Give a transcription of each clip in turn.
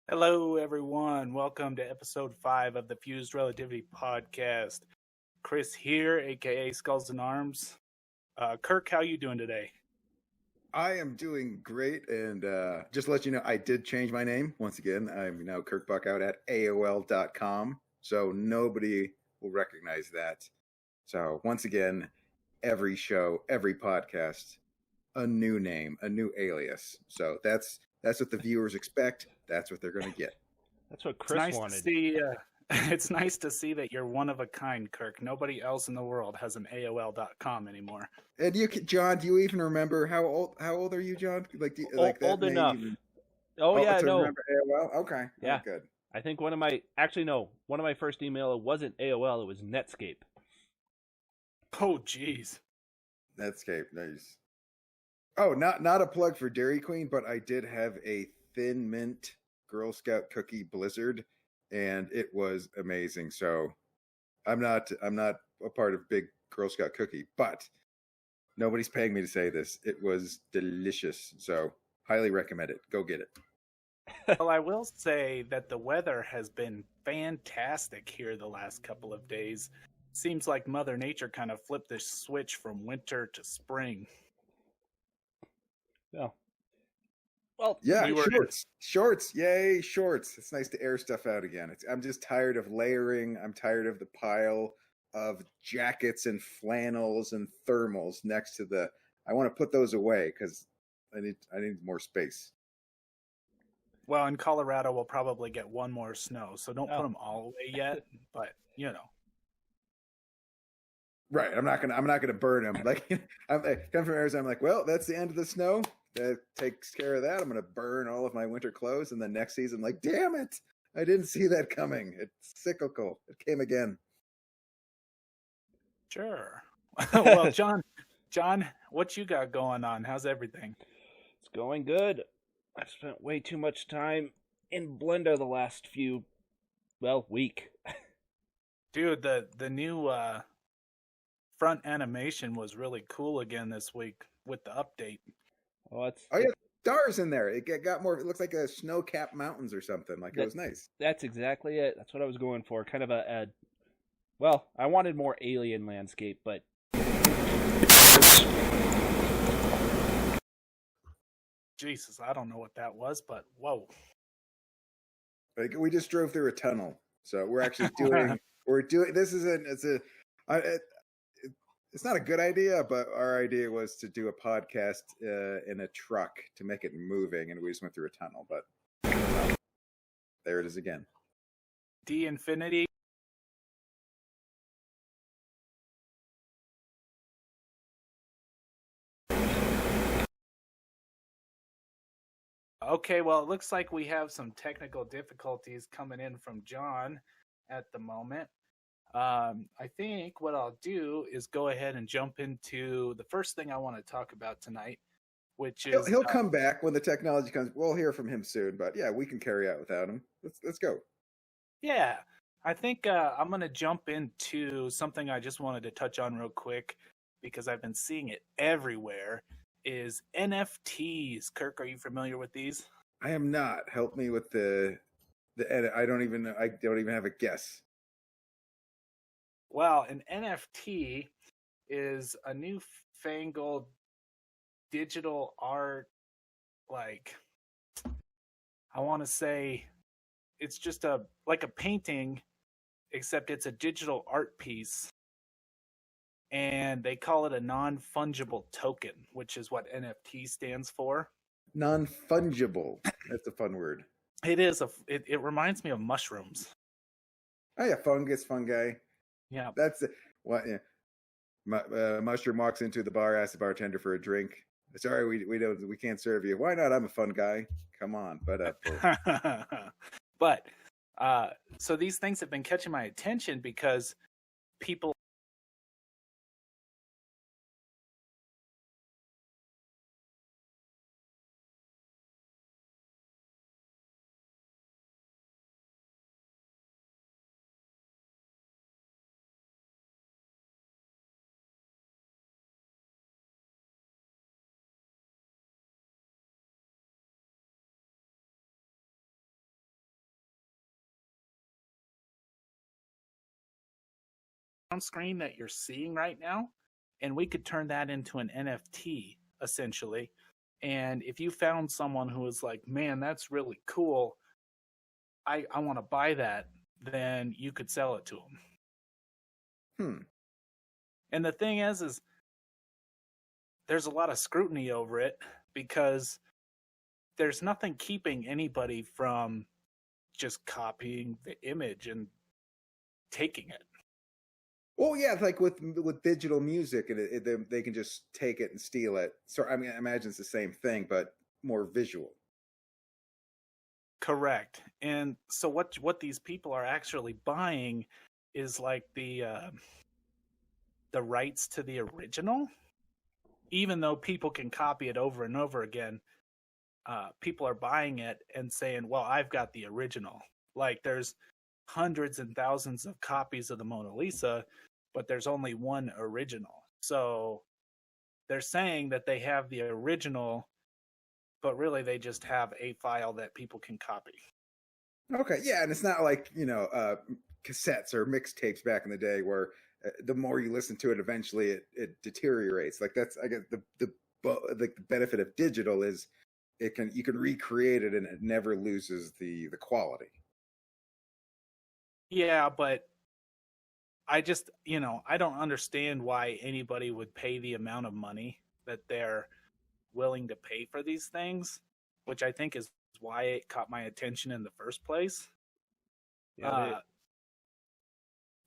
Hello, everyone. Welcome to episode 5 of the Fuzed Relativity podcast. Chris here, aka Skulls and Arms. Kirk, how you doing today? I am doing great, and just to let you know, I did change my name once again. I'm now Kirk Buckout at AOL.com, so nobody will recognize that. So once again, every show, every podcast, a new name, a new alias. So that's what the viewers expect. That's what they're going to get. That's what It's Chris nice wanted. to see. It's nice to see that you're one of a kind, Kirk. Nobody else in the world has an AOL.com anymore. And John, do you even remember how old are you, John? Like, like that Old name enough. Even... Oh yeah, to no. remember AOL? Okay, Yeah, good. I think one of my first email wasn't AOL, it was Netscape. Oh, jeez. Netscape, nice. Oh, not a plug for Dairy Queen, but I did have a Thin Mint Girl Scout cookie Blizzard, and it was amazing. So I'm not a part of Big Girl Scout cookie, but nobody's paying me to say this. It was delicious. So highly recommend it. Go get it. Well, I will say that the weather has been fantastic here the last couple of days. Seems like Mother Nature kind of flipped the switch from winter to spring. Yeah. Well, yeah, shorts, yay, shorts. It's nice to air stuff out again. I'm just tired of layering. I'm tired of the pile of jackets and flannels and thermals next to the. I want to put those away because I need more space. Well, in Colorado, we'll probably get one more snow, so don't put them all away yet. But you know, right? I'm not gonna burn them. Like I'm come from Arizona. I'm like, well, that's the end of the snow. That takes care of that. I'm gonna burn all of my winter clothes, and the next season, I'm like, damn it, I didn't see that coming. It's cyclical. It came again. Sure. Well, John, what you got going on? How's everything? It's going good. I've spent way too much time in Blender the last week. Dude, the new front animation was really cool again this week with the update. Oh yeah, stars in there. It got more. It looks like a snow-capped mountains or something. Like it was nice. That's exactly it. That's what I was going for. Kind of a I wanted more alien landscape, but Jesus, I don't know what that was, but whoa. Like we just drove through a tunnel, so we're actually doing. This is it's not a good idea, but our idea was to do a podcast in a truck to make it moving, and we just went through a tunnel. But there it is again. D Infinity. Okay, well, it looks like we have some technical difficulties coming in from John at the moment. I think what I'll do is go ahead and jump into the first thing I want to talk about tonight, which is he'll come back when the technology comes. We'll hear from him soon, but yeah, we can carry out without him. Let's go. Yeah, I think I'm going to jump into something I just wanted to touch on real quick because I've been seeing it everywhere. Is NFTs. Kirk, are you familiar with these? I am not. Help me with the I don't even have a guess. Well, an NFT is a newfangled digital art, like, I want to say it's just like a painting, except it's a digital art piece. And they call it a non-fungible token, which is what NFT stands for. Non-fungible. That's a fun word. It is. It reminds me of mushrooms. Oh yeah, fungi. Yeah, that's what. Yeah. Mushroom walks into the bar, asks the bartender for a drink. Sorry, we can't serve you. Why not? I'm a fun guy. Come on, but so these things have been catching my attention because people screen that you're seeing right now, and we could turn that into an NFT essentially. And if you found someone who was like, man, that's really cool, I want to buy that, then you could sell it to them. And the thing is there's a lot of scrutiny over it because there's nothing keeping anybody from just copying the image and taking it. Well, yeah, like with digital music, and they can just take it and steal it. So I mean, I imagine it's the same thing, but more visual. Correct. And so what these people are actually buying is like the rights to the original. Even though people can copy it over and over again, people are buying it and saying, well, I've got the original. Like there's hundreds and thousands of copies of the Mona Lisa, but there's only one original. So they're saying that they have the original, but really they just have a file that people can copy. Okay, yeah, and it's not like, cassettes or mixtapes back in the day where the more you listen to it, eventually it deteriorates. Like that's, I guess, the benefit of digital is you can recreate it and it never loses the quality. Yeah, but I just, I don't understand why anybody would pay the amount of money that they're willing to pay for these things, which I think is why it caught my attention in the first place. Yeah,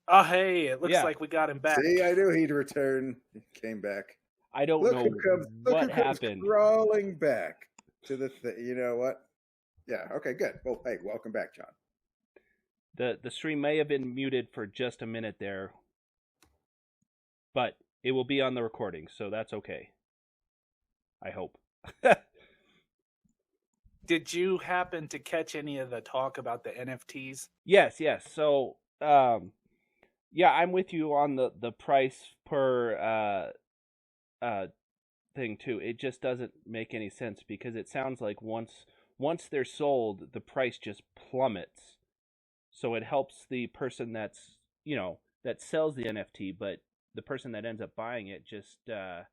oh, hey, it looks like we got him back. See, I knew he'd return. He came back. I don't know what happened. Crawling back to the thing. You know what? Yeah, okay, good. Well, hey, welcome back, John. The stream may have been muted for just a minute there, but it will be on the recording, so that's okay. I hope. Did you happen to catch any of the talk about the NFTs? Yes. So, yeah, I'm with you on the price per thing too. It just doesn't make any sense because it sounds like once they're sold, the price just plummets. So it helps the person that sells the NFT, but the person that ends up buying it just kind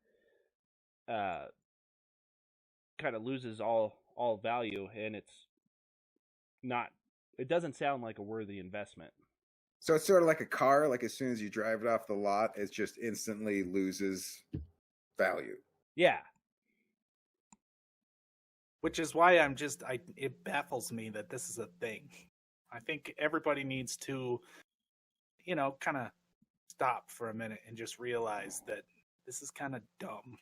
of loses all value, and it doesn't sound like a worthy investment. So it's sort of like a car, like as soon as you drive it off the lot, it just instantly loses value. Yeah. Which is why it baffles me that this is a thing. I think everybody needs to, kind of stop for a minute and just realize that this is kind of dumb.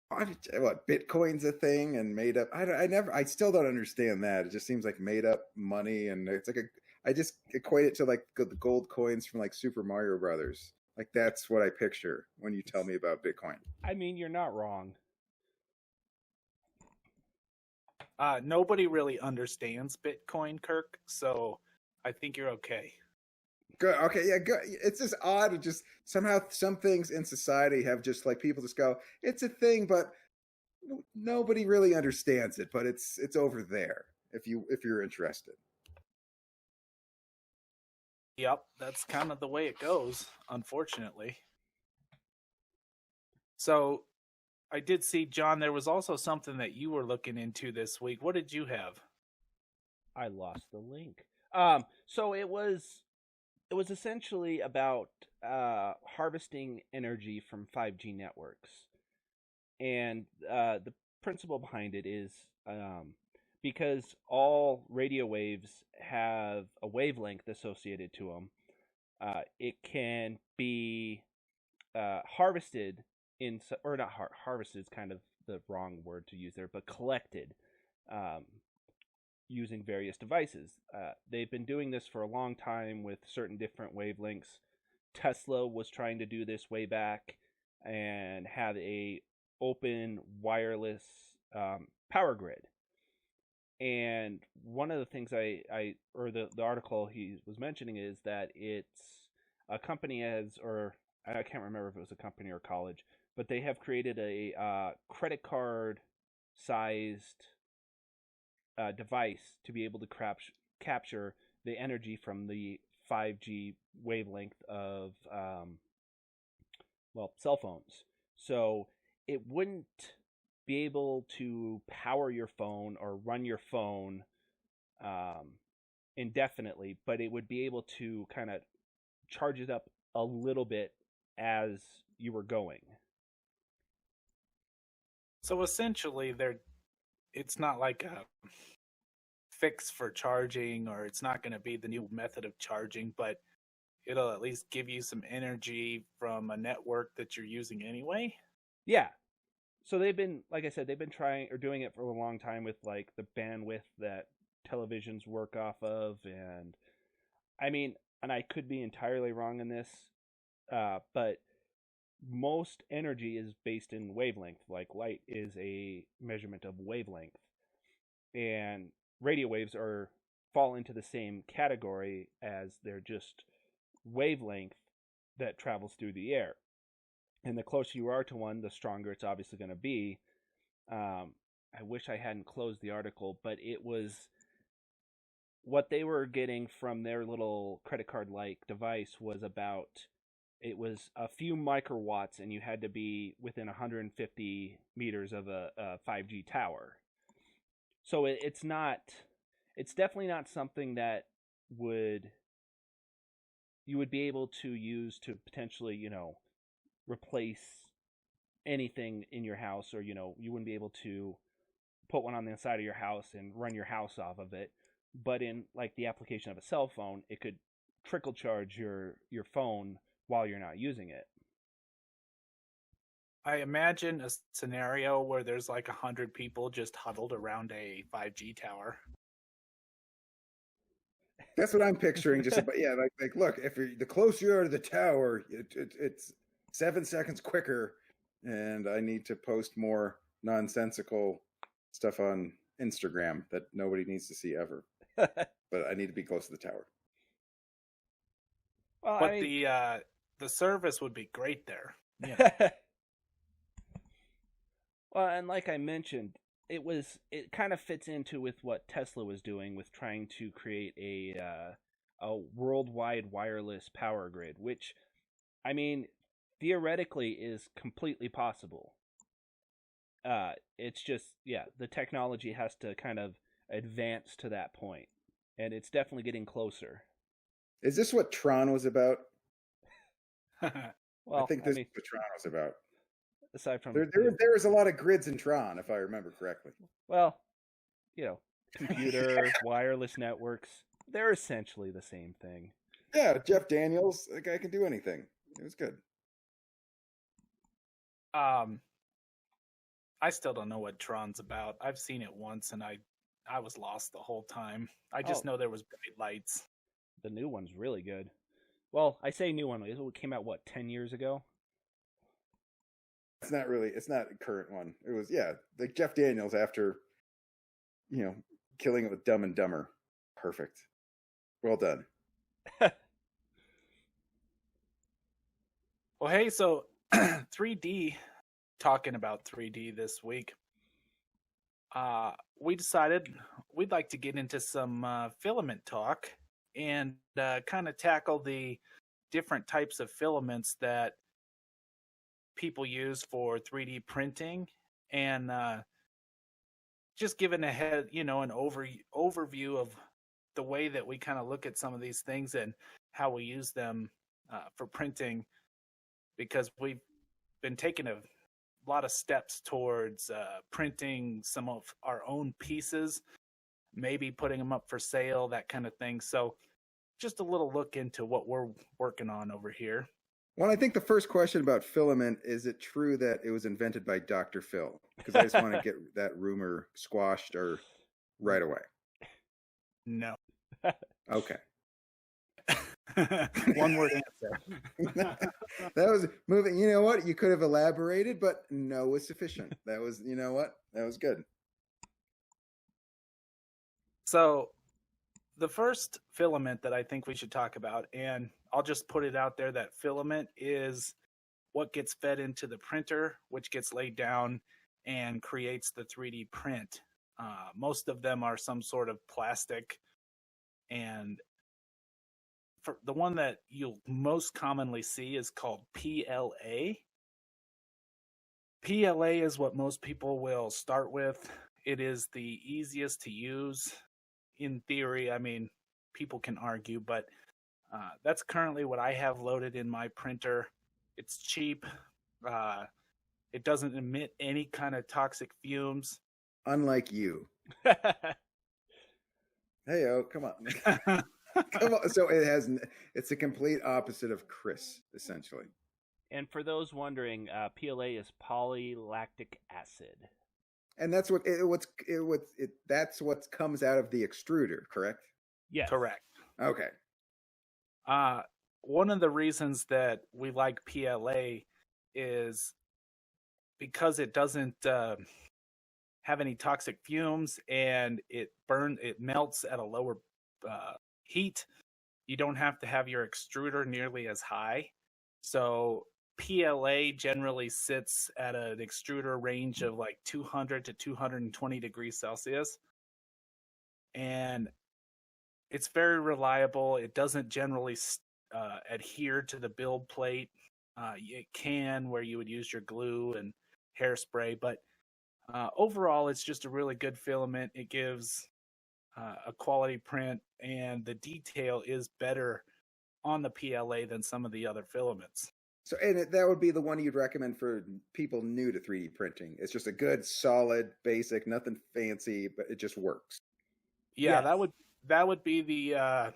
What, Bitcoin's a thing and made up? I still don't understand that. It just seems like made up money, and it's like I just equate it to like the gold coins from like Super Mario Brothers. Like that's what I picture when you tell me about Bitcoin. I mean, you're not wrong. Nobody really understands Bitcoin, Kirk, so I think you're okay. Good. Okay. Yeah. Good. It's just odd. It just somehow some things in society have just like people just go, it's a thing, but nobody really understands it. But it's over there if you're interested. Yep, that's kind of the way it goes, unfortunately. So I did see, John, there was also something that you were looking into this week. What did you have? I lost the link. So it was essentially about harvesting energy from 5G networks. And the principle behind it is because all radio waves have a wavelength associated to them, it can be harvested or not harvested is kind of the wrong word to use there, but collected using various devices. They've been doing this for a long time with certain different wavelengths. Tesla was trying to do this way back and had a open wireless power grid. And one of the things the article he was mentioning is that it's a company or I can't remember if it was a company or college, but they have created a credit card sized device to be able to capture the energy from the 5G wavelength of cell phones. So it wouldn't be able to power your phone or run your phone indefinitely, but it would be able to kind of charge it up a little bit as you were going. So essentially, it's not like a fix for charging, or it's not going to be the new method of charging, but it'll at least give you some energy from a network that you're using anyway. Yeah. So they've been, like I said, they've been trying or doing it for a long time with like the bandwidth that televisions work off of. And I mean, and I could be entirely wrong in this, but most energy is based in wavelength. Like light is a measurement of wavelength, and radio waves fall into the same category, as they're just wavelength that travels through the air. And the closer you are to one, the stronger it's obviously going to be. I wish I hadn't closed the article, but it was what they were getting from their little credit card-like device was it was a few microwatts, and you had to be within 150 meters of a 5G tower. So it's definitely not something that you would be able to use to potentially, replace anything in your house, or, you wouldn't be able to put one on the inside of your house and run your house off of it. But in like the application of a cell phone, it could trickle charge your phone while you're not using it. I imagine a scenario where there's like 100 people just huddled around a 5G tower. That's what I'm picturing. Just about, yeah, like look, if the closer you are to the tower, it's 7 seconds quicker, and I need to post more nonsensical stuff on Instagram that nobody needs to see ever. But I need to be close to the tower. Well, but the service would be great there. Yeah. Well, and like I mentioned, it kind of fits into with what Tesla was doing with trying to create a worldwide wireless power grid, which, I mean, theoretically is completely possible. It's just, the technology has to kind of advance to that point, and it's definitely getting closer. Is this what Tron was about? Well, I think this is what Tron was about. Aside from there was a lot of grids in Tron, if I remember correctly. Well, computer, wireless networks, they're essentially the same thing. Yeah, Jeff Daniels, the guy can do anything. It was good. I still don't know what Tron's about. I've seen it once, and I was lost the whole time. I just know there was bright lights. The new one's really good. Well, I say new one. It came out, 10 years ago? It's not a current one. It was, like Jeff Daniels after, killing it with Dumb and Dumber. Perfect. Well done. Well, hey, so 3D, talking about 3D this week, we decided we'd like to get into some filament talk and kind of tackle the different types of filaments that people use for 3D printing, and just giving an overview of the way that we kind of look at some of these things and how we use them for printing, because we've been taking a lot of steps towards printing some of our own pieces, maybe putting them up for sale, that kind of thing. So just a little look into what we're working on over here. Well, I think the first question about filament, is it true that it was invented by Dr. Phil? Because I just want to get that rumor squashed right away. No. Okay. One word answer. That was moving. You know what? You could have elaborated, but no was sufficient. That was, that was good. So the first filament that I think we should talk about, and I'll just put it out there, that filament is what gets fed into the printer, which gets laid down and creates the 3D print. Most of them are some sort of plastic, and for the one that you'll most commonly see is called PLA. PLA is what most people will start with. It is the easiest to use in theory. I mean, people can argue, but that's currently what I have loaded in my printer. It's cheap. It doesn't emit any kind of toxic fumes. Unlike you. Hey, come on. Come on. So it's a complete opposite of Chris, essentially. And for those wondering, PLA is polylactic acid. And that's what that's what comes out of the extruder, correct? Yes. Correct. Okay. One of the reasons that we like PLA is because it doesn't have any toxic fumes, and it melts at a lower heat. You don't have to have your extruder nearly as high. So PLA generally sits at an extruder range of like 200 to 220 degrees Celsius. And it's very reliable. It doesn't generally adhere to the build plate. It can, where you would use your glue and hairspray, but overall, it's just a really good filament. It gives a quality print, and the detail is better on the PLA than some of the other filaments. So, and that would be the one you'd recommend for people new to 3D printing. It's just a good, solid, basic, nothing fancy, but it just works. Yeah, yes. that would be the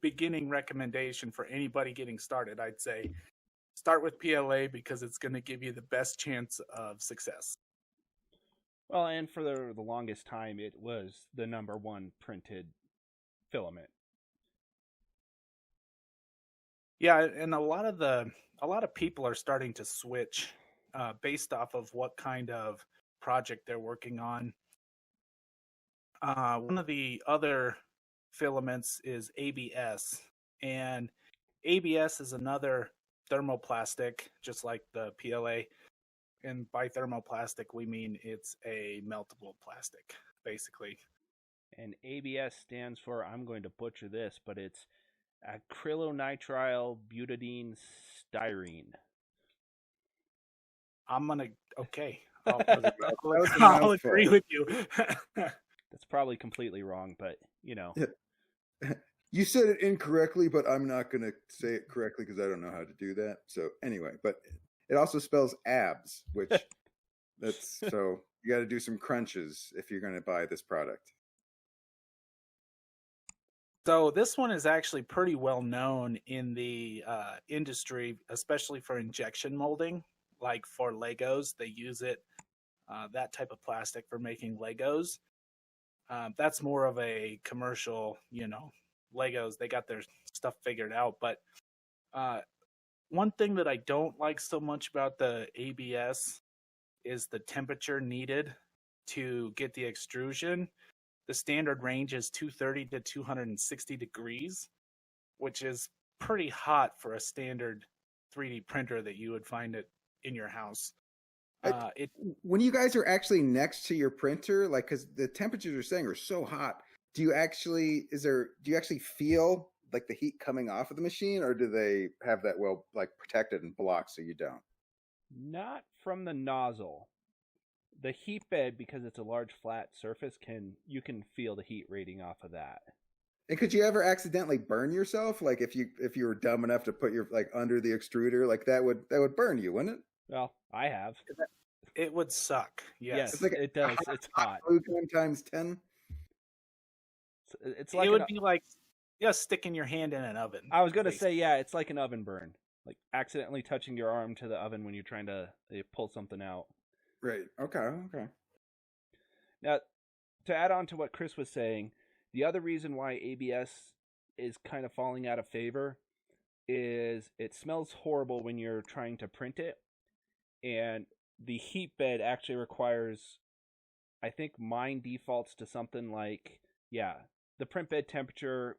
beginning recommendation for anybody getting started. I'd say start with PLA because it's going to give you the best chance of success. Well, and for the longest time, it was the #1 printed filament. Yeah, and a lot of people are starting to switch based off of what kind of project they're working on. One of the other filaments is ABS, and ABS is another thermoplastic, just like the PLA. And by thermoplastic, we mean it's a meltable plastic, basically. And ABS stands for, I'm going to butcher this, but it's acrylonitrile butadiene styrene. Okay. I'll agree with you. That's probably completely wrong, but, you know. You said it incorrectly, but I'm not going to say it correctly because I don't know how to do that. So anyway, but it also spells abs, which so you got to do some crunches if you're going to buy this product. So this one is actually pretty well known in the industry, especially for injection molding. Like for Legos, they use it, that type of plastic for making Legos. That's more of a commercial, Legos. They got their stuff figured out. But one thing that I don't like so much about the ABS is the temperature needed to get the extrusion. The standard range is 230 to 260 degrees, which is pretty hot for a standard 3D printer that you would find it in your house. When you guys are actually next to your printer, like, because the temperatures you're saying are so hot, do you actually feel like the heat coming off of the machine, or do they have that protected and blocked so you don't? Not from the nozzle. The heat bed, because it's a large flat surface, you can feel the heat rating off of that. And could you ever accidentally burn yourself? Like if you were dumb enough to put your under the extruder, like that would burn you, wouldn't it? Well, I have. It would suck. Yes, it does. It's hot. Glue gun times 10. It's like it would be like sticking your hand in an oven. I was going to say, it's like an oven burn, like accidentally touching your arm to the oven when you're trying to pull something out. Right. Okay. Now, to add on to what Chris was saying, the other reason why ABS is kind of falling out of favor is it smells horrible when you're trying to print it, and the heat bed actually requires, I think mine defaults to something like, the print bed temperature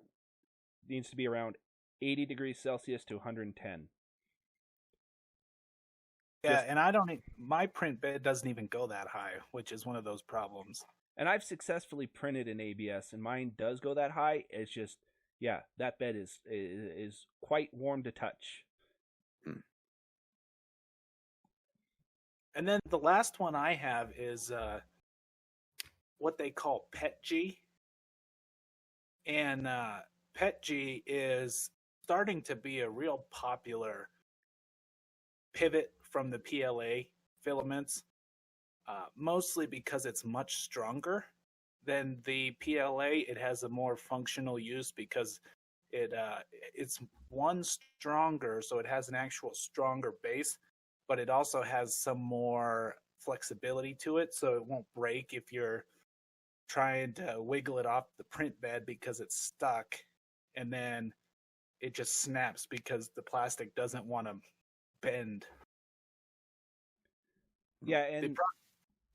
needs to be around 80 degrees Celsius to 110. Yeah, and my print bed doesn't even go that high, which is one of those problems. And I've successfully printed in ABS, and mine does go that high. It's just, yeah, that bed is quite warm to touch. And then the last one I have is what they call PETG. And PETG is starting to be a real popular pivot from the PLA filaments, mostly because it's much stronger than the PLA. It has a more functional use because it's one stronger, so it has an actual stronger base, but it also has some more flexibility to it, so it won't break if you're trying to wiggle it off the print bed because it's stuck, and then it just snaps because the plastic doesn't want to bend. Yeah, and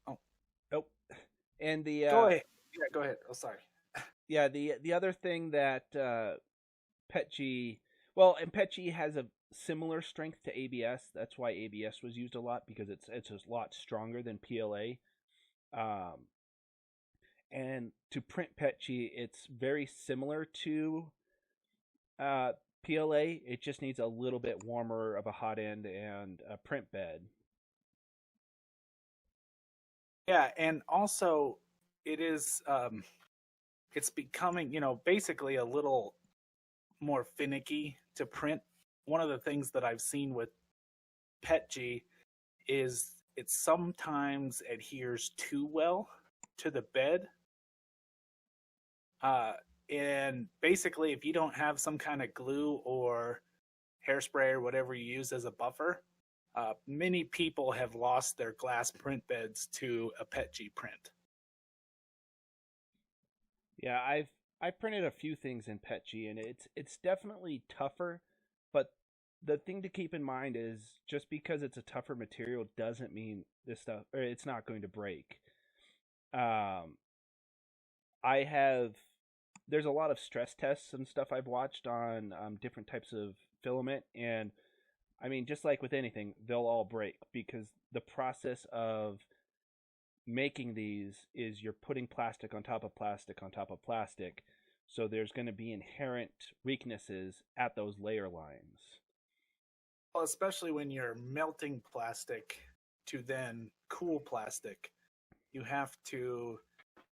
oh, and the go ahead. Yeah, go ahead. Oh, sorry. Yeah, the other thing that PETG, well, and PETG has a similar strength to ABS. That's why ABS was used a lot, because it's a lot stronger than PLA. And to print PETG, it's very similar to PLA. It just needs a little bit warmer of a hot end and a print bed. Yeah, and also it is it's becoming, basically a little more finicky to print. One of the things that I've seen with PETG is it sometimes adheres too well to the bed. And basically, if you don't have some kind of glue or hairspray or whatever you use as a buffer, many people have lost their glass print beds to a PETG print. Yeah, I've printed a few things in PETG, and it's definitely tougher, but the thing to keep in mind is just because it's a tougher material doesn't mean this stuff, or it's not going to break. There's a lot of stress tests and stuff I've watched on different types of filament, and I mean, just like with anything, they'll all break because the process of making these is you're putting plastic on top of plastic on top of plastic, so there's going to be inherent weaknesses at those layer lines. Well, especially when you're melting plastic to then cool plastic, you have to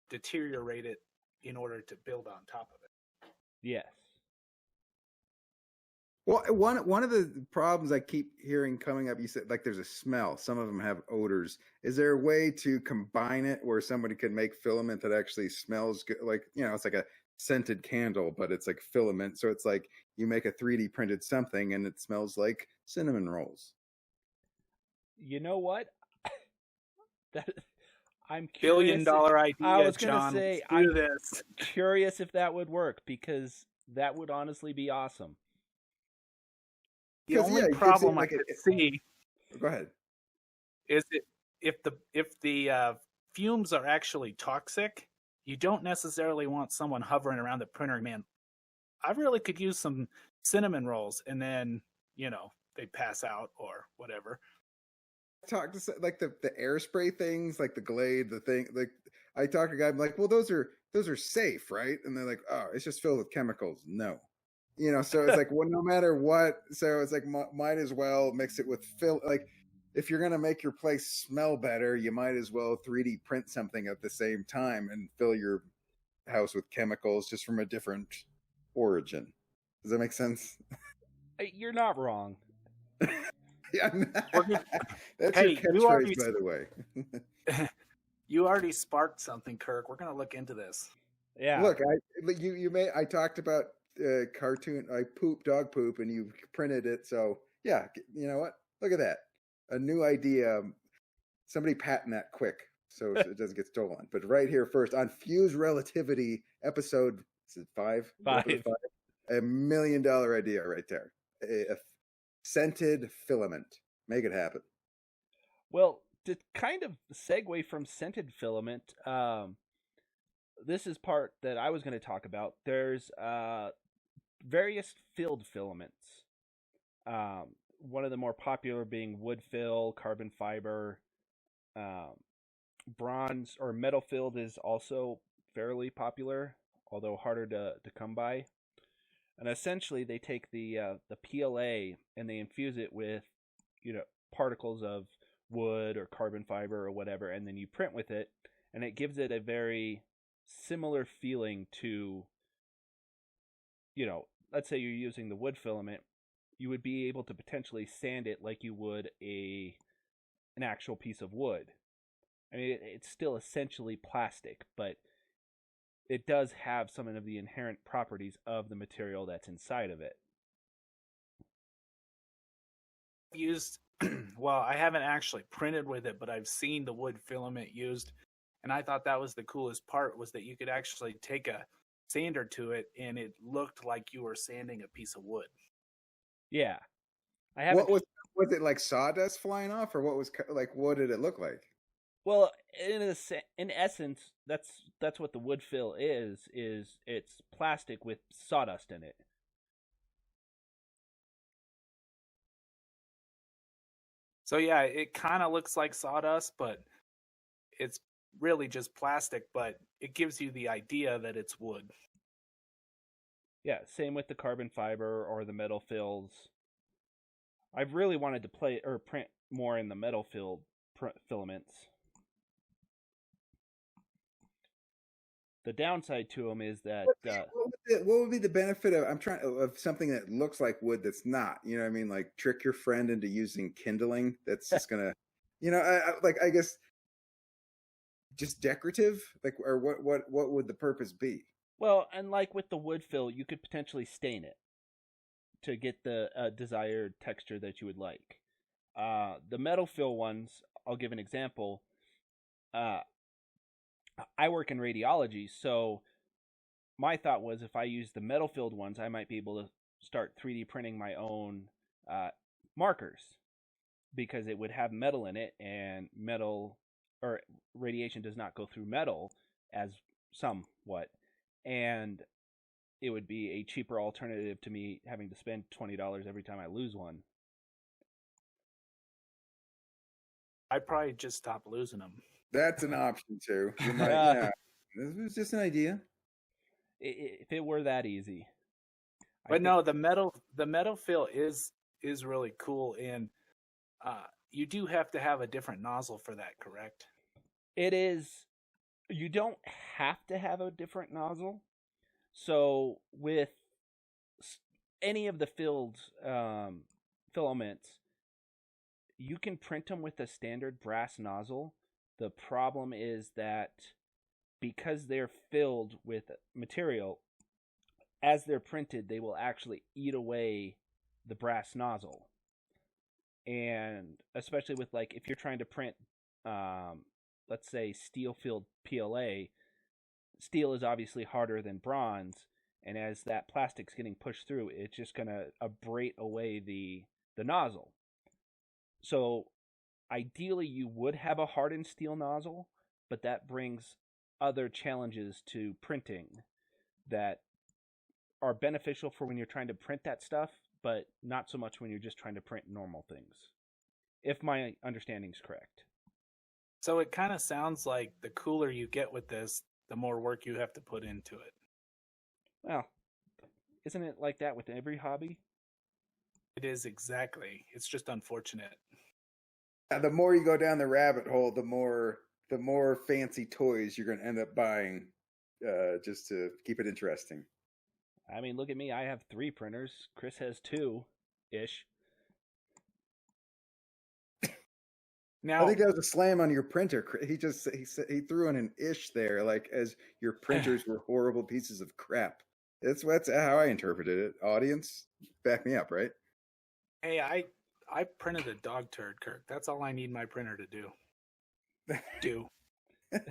deteriorate it in order to build on top of it. Yes. Well, one of the problems I keep hearing coming up, you said like there's a smell. Some of them have odors. Is there a way to combine it where somebody could make filament that actually smells good? Like, it's like a scented candle, but it's like filament. So it's like you make a 3D printed something and it smells like cinnamon rolls. You know what? that I'm curious. $1 billion idea. I was going to say, I'm this. Curious if that would work, because that would honestly be awesome. The only problem I could see, go ahead, is if the fumes are actually toxic, you don't necessarily want someone hovering around the printer. Man, I really could use some cinnamon rolls, and then they pass out or whatever. Talk to like the air spray things, like the Glade, the thing. Like I talked to a guy, I'm like, well, those are safe, right? And they're like, oh, it's just filled with chemicals. No. So it's like, well, no matter what, so it's like might as well mix it with fill. Like if you're gonna make your place smell better, you might as well 3D print something at the same time and fill your house with chemicals just from a different origin. Does that make sense? You're not wrong. Yeah, that's your catchphrase, by the way. You already sparked something, Kirk. We're gonna look into this. Yeah. Look, I talked about cartoon. I dog poop, and you printed it. So yeah, you know what? Look at that. A new idea. Somebody patent that quick so it doesn't get stolen. But right here first on Fuzed Relativity episode, is it 5? 5. $1 million idea right there. A scented filament. Make it happen. Well, to kind of segue from scented filament, this is part that I was going to talk about. There's various filled filaments. One of the more popular being wood fill, carbon fiber, bronze or metal filled is also fairly popular, although harder to come by. And essentially, they take the PLA and they infuse it with, particles of wood or carbon fiber or whatever, and then you print with it, and it gives it a very similar feeling to, let's say you're using the wood filament, you would be able to potentially sand it like you would an actual piece of wood. I mean, it's still essentially plastic, but it does have some of the inherent properties of the material that's inside of it. Used, well, I haven't actually printed with it, but I've seen the wood filament used, and I thought that was the coolest part, was that you could actually take a sander to it, and it looked like you were sanding a piece of wood. Yeah. I haven't... What was it, like sawdust flying off, or what did it look like? Well, in essence, that's what the wood fill is it's plastic with sawdust in it. So yeah, it kind of looks like sawdust, but it's really just plastic, but it gives you the idea that it's wood. Yeah, same with the carbon fiber or the metal fills. I've really wanted to print more in the metal filled filaments. The downside to them is that what would be the benefit of something that looks like wood that's not? You know what I mean? Like trick your friend into using kindling. That's just gonna, I guess, just decorative. Like, or what would the purpose be? Well, and like with the wood fill, you could potentially stain it to get the desired texture that you would like. The metal fill ones, I'll give an example. I work in radiology, so my thought was if I use the metal filled ones, I might be able to start 3D printing my own markers, because it would have metal in it, and metal or radiation does not go through metal as somewhat, and it would be a cheaper alternative to me having to spend $20 every time I lose one. I'd probably just stop losing them. That's an option too. You might, yeah. This was just an idea. If it were that easy. But no, the metal fill is really cool, and you do have to have a different nozzle for that, correct? It is. You don't have to have a different nozzle. So with any of the filled filaments, you can print them with a standard brass nozzle. The problem is that because they're filled with material, as they're printed, they will actually eat away the brass nozzle. And especially with, like, if you're trying to print, let's say, steel-filled PLA, steel is obviously harder than bronze, and as that plastic's getting pushed through, it's just going to abrade away the nozzle. So ideally, you would have a hardened steel nozzle, but that brings other challenges to printing that are beneficial for when you're trying to print that stuff, but not so much when you're just trying to print normal things, if my understanding's correct. So it kind of sounds like the cooler you get with this, the more work you have to put into it. Well, isn't it like that with every hobby? It is, exactly. It's just unfortunate. The more you go down the rabbit hole, the more fancy toys you're going to end up buying, just to keep it interesting. I mean, look at me. I have 3 printers. Chris has 2-ish. Now, I think that was a slam on your printer. He threw in an ish there, like as your printers were horrible pieces of crap. That's how I interpreted it. Audience, back me up, right? Hey, I printed a dog turd, Kirk. That's all I need my printer to do.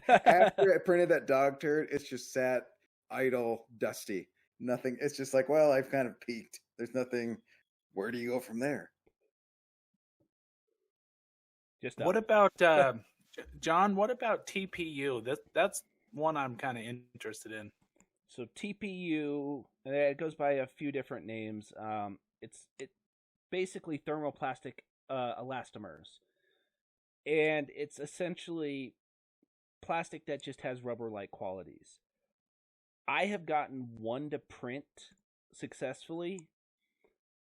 After I printed that dog turd, it's just sat idle, dusty. Nothing. It's just like, well, I've kind of peaked. There's nothing. Where do you go from there? What about John? What about TPU? That's one I'm kind of interested in. So TPU, it goes by a few different names. It's basically thermoplastic elastomers, and it's essentially plastic that just has rubber-like qualities. I have gotten one to print successfully,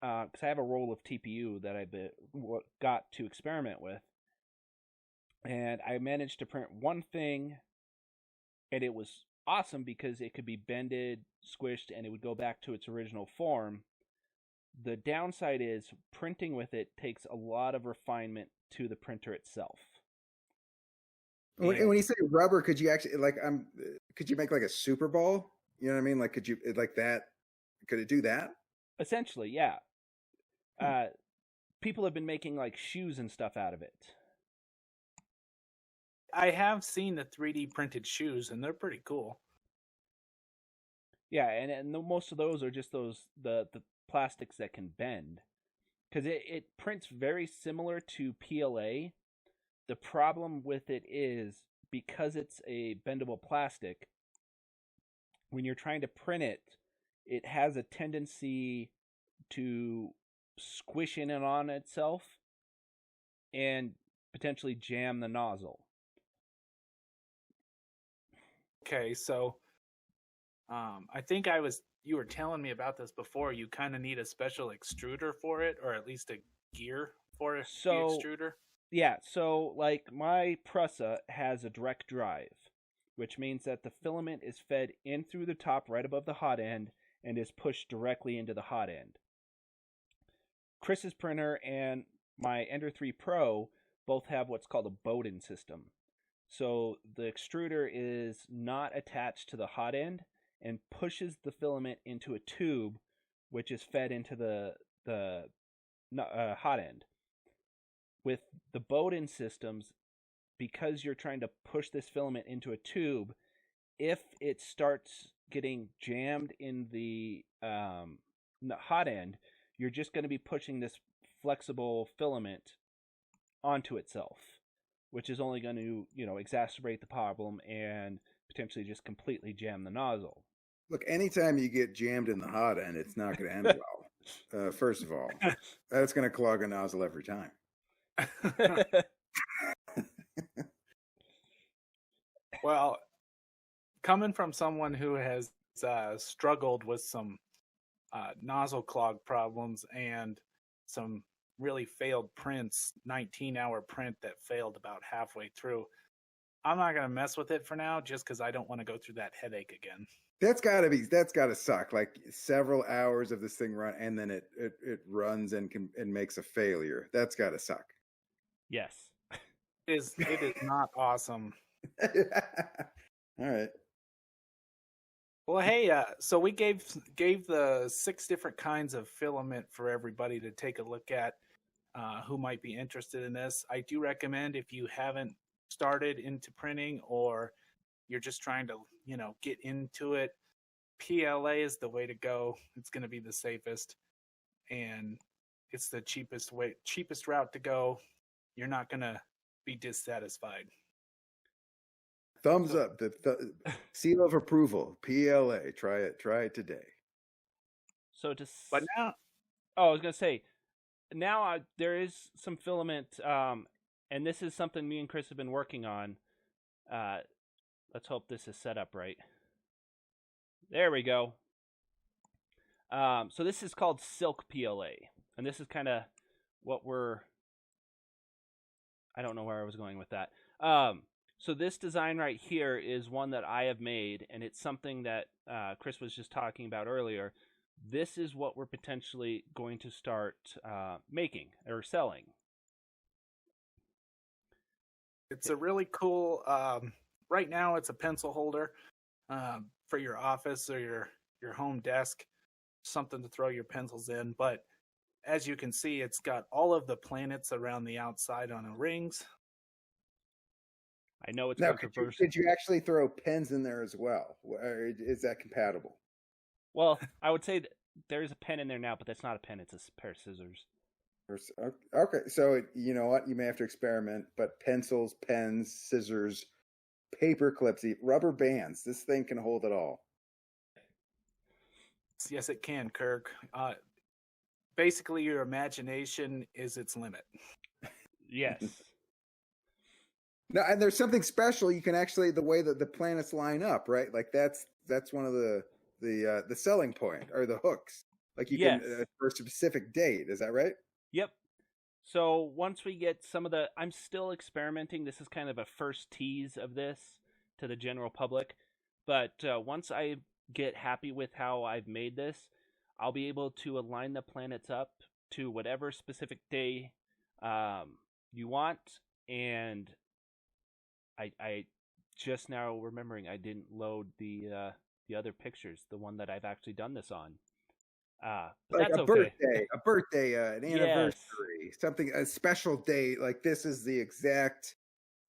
because I have a roll of TPU that I got to experiment with, and I managed to print one thing, and it was awesome because it could be bended, squished, and it would go back to its original form. The downside is printing with it takes a lot of refinement to the printer itself. When you say rubber, could you actually could you make like a Super Bowl? You know what I mean? Like, could you like that? Could it do that? Essentially, yeah. People have been making like shoes and stuff out of it. I have seen the 3D printed shoes, and they're pretty cool. Yeah, and most of those are just the plastics that can bend, because it prints very similar to PLA. The problem with it is because it's a bendable plastic, when you're trying to print it, it has a tendency to squish in and on itself and potentially jam the nozzle. Okay, so I think you were telling me about this before. You kind of need a special extruder for it, or at least a gear for the extruder. Yeah, so like my Prusa has a direct drive, which means that the filament is fed in through the top right above the hot end and is pushed directly into the hot end. Chris's printer and my Ender 3 Pro both have what's called a Bowden system. So the extruder is not attached to the hot end and pushes the filament into a tube, which is fed into the hot end. With the Bowden systems, because you're trying to push this filament into a tube, if it starts getting jammed in the hot end, you're just going to be pushing this flexible filament onto itself, which is only going to, exacerbate the problem and potentially just completely jam the nozzle. Look, anytime you get jammed in the hot end, it's not going to end well. First of all, that's going to clog a nozzle every time. Well, coming from someone who has struggled with some nozzle clog problems and some really failed prints, 19-hour print that failed about halfway through, I'm not going to mess with it for now just because I don't want to go through that headache again. That's gotta suck. Like several hours of this thing run, and then it runs and makes a failure. That's gotta suck. Yes. It is not awesome. All right. Well, hey, so we gave the 6 different kinds of filament for everybody to take a look at who might be interested in this. I do recommend, if you haven't started into printing or you're just trying to, get into it, PLA is the way to go. It's going to be the safest, and it's the cheapest route to go. You're not going to be dissatisfied. Thumbs up. The seal of approval. PLA. Try it today. But now, I was going to say, now there is some filament, and this is something me and Chris have been working on. Let's hope this is set up right. There we go. So this is called Silk PLA, and this is kind of what I don't know where I was going with that. So this design right here is one that I have made, and it's something that Chris was just talking about earlier. This is what we're potentially going to start making or selling. It's a really cool, right now it's a pencil holder for your office or your home desk, something to throw your pencils in. But as you can see, it's got all of the planets around the outside on the rings. I know it's now, controversial. Could you actually throw pens in there as well? Or is that compatible? Well, I would say that there's a pen in there now, but that's not a pen. It's a pair of scissors. Okay, so you know what? You may have to experiment, but pencils, pens, scissors, paper clips, rubber bands. This thing can hold it all. Yes, it can, Kirk. Basically, your imagination is its limit. Yes. No, and there's something special. You can actually, the way that the planets line up, right? Like that's one of the the selling point or the hooks. Like you Yes. can for a specific date. Is that right? Yep. So once we get some of the, I'm still experimenting. This is kind of a first tease of this to the general public. But once I get happy with how I've made this, I'll be able to align the planets up to whatever specific day you want. And I just now remembering I didn't load the other pictures, the one that I've actually done this on. But Like that's a okay. birthday, an Yes. anniversary, something, a special date. Like this is the exact,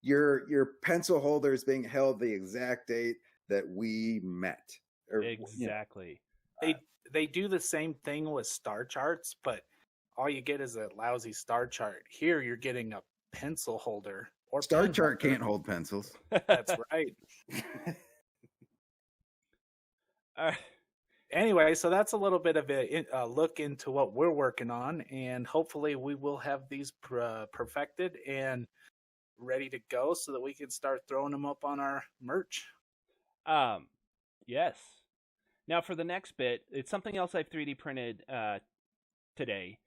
your pencil holder is being held the exact date that we met. Or, Exactly. They do the same thing with star charts, but all you get is a lousy star chart. Here you're getting a pencil holder. Or Star pen chart holder. can't hold pencils. That's right. Anyway, so that's a little bit of a look into what we're working on, and hopefully we will have these perfected and ready to go so that we can start throwing them up on our merch. Yes. Now for the next bit, it's something else I've 3D printed today,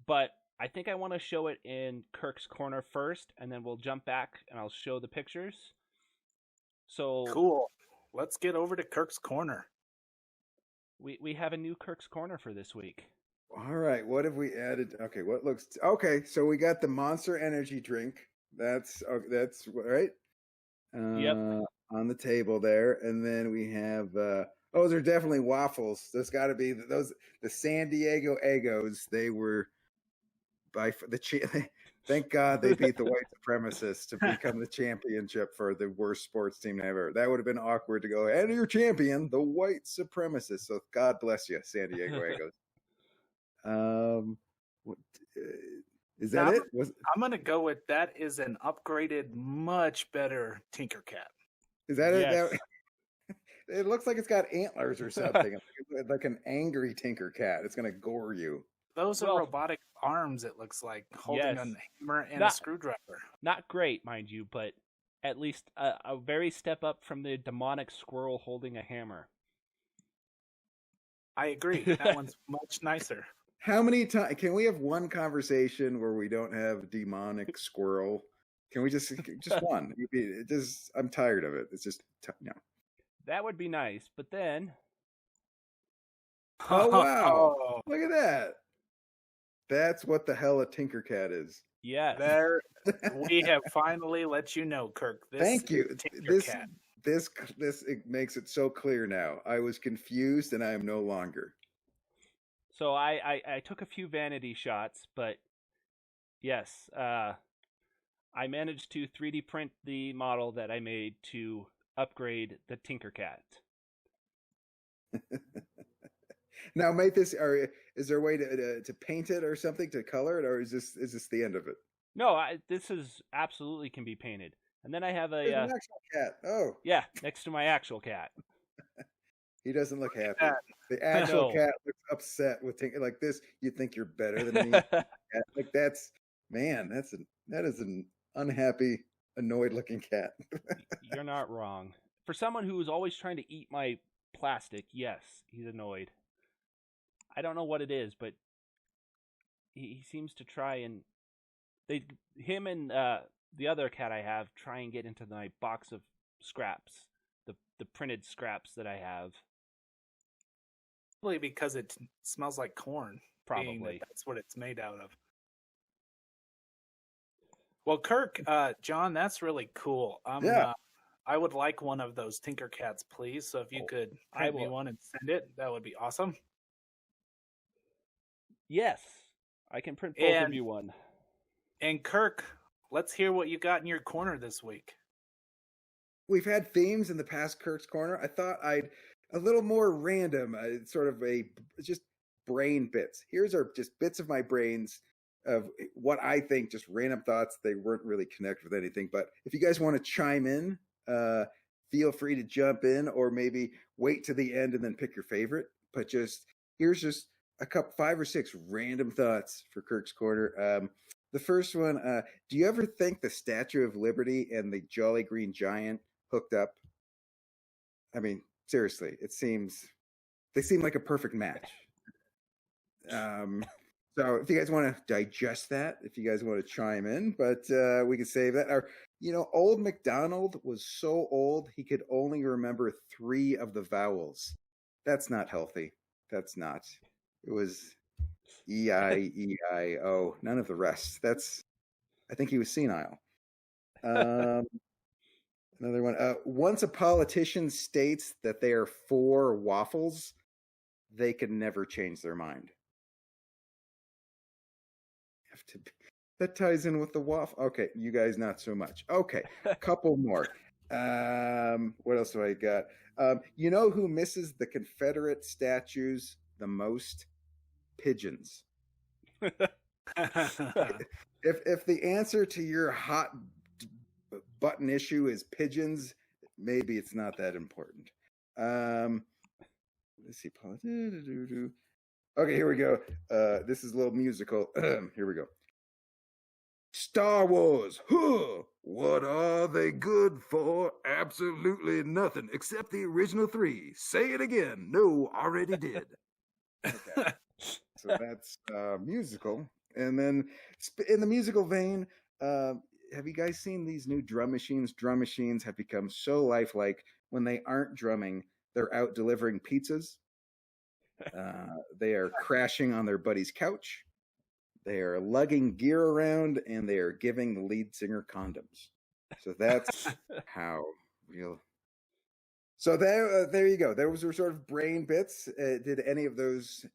but I think I want to show it in Kirk's Corner first, and then we'll jump back and I'll show the pictures. So Cool. Let's get over to Kirk's Corner. We have a new Kirk's Corner for this week. All right, what have we added? Okay, what looks okay? So we got the Monster Energy drink. That's right. Yep. On the table there, and then we have. Those are definitely waffles. There's got to be the San Diego Eggos. They were by the. Thank God they beat the white supremacists to become the championship for the worst sports team ever. That would have been awkward to go, and your champion, the white supremacists. So God bless you, San Diego Eagles. Is that it? I'm going to go with that is an upgraded, much better Tinkercad. Is that Yes. it? It looks like it's got antlers or something. Like an angry Tinkercad. It's going to gore you. Those are robotic arms, it looks like, holding a hammer and a screwdriver. Not great, mind you, but at least a very step up from the demonic squirrel holding a hammer. I agree. That one's much nicer. How many times can we have one conversation where we don't have demonic squirrel? Can we just one? I'm tired of it. It's just no. That would be nice, but then. Oh wow! Look at that. That's what the hell a Tinkercad is. Yes. There, we have finally let you know, Kirk. Thank you. This it makes it so clear now. I was confused, and I am no longer. So I took a few vanity shots, but yes, I managed to 3D print the model that I made to upgrade the Tinkercad. Now, make this. Or is there a way to paint it or something, to color it, or is this the end of it? No, this is absolutely can be painted. And then I have an actual cat. Oh, yeah, next to my actual cat. He doesn't look happy. The actual cat looks upset with like this. You think you're better than me? Like that is an unhappy, annoyed looking cat. You're not wrong. For someone who is always trying to eat my plastic, yes, he's annoyed. I don't know what it is, but he seems to try and him and the other cat I have try and get into my box of scraps, the printed scraps that I have. Probably because it smells like corn. Probably. That's what it's made out of. Well, Kirk, John, that's really cool. Yeah. I would like one of those Tinkercads, please. So if you could print me one and send it, that would be awesome. Yes, I can print both of you one. And Kirk, let's hear what you got in your corner this week. We've had themes in the past Kirk's Corner. I thought I'd a little more random, sort of just brain bits. Here's just bits of my brains of what I think, just random thoughts. They weren't really connected with anything. But if you guys want to chime in, feel free to jump in, or maybe wait to the end and then pick your favorite. But here's just a couple, 5 or 6 random thoughts for Kirk's Corner. The first one, do you ever think the Statue of Liberty and the Jolly Green Giant hooked up? I mean, seriously, it seems they seem like a perfect match. So if you guys want to digest that, if you guys want to chime in, but we can save that. Or, old MacDonald was so old he could only remember 3 of the vowels. That's not healthy. That's not. It was E-I-E-I-O. None of the rest. I think he was senile. Another one. Once a politician states that they are for waffles, they can never change their mind. That ties in with the waffle. Okay, you guys not so much. Okay, a couple more. What else do I got? You know who misses the Confederate statues the most? Pigeons. If the answer to your hot button issue is pigeons, maybe it's not that important. Let's see. Okay, here we go. This is a little musical. Here we go. Star Wars. Huh. What are they good for? Absolutely nothing, except the original 3. Say it again. No, already did. Okay. So that's musical. And then in the musical vein, have you guys seen these new drum machines? Drum machines have become so lifelike. When they aren't drumming, they're out delivering pizzas. They are crashing on their buddy's couch. They are lugging gear around, and they are giving the lead singer condoms. So that's how real. So there you go. Those were sort of brain bits. Did any of those?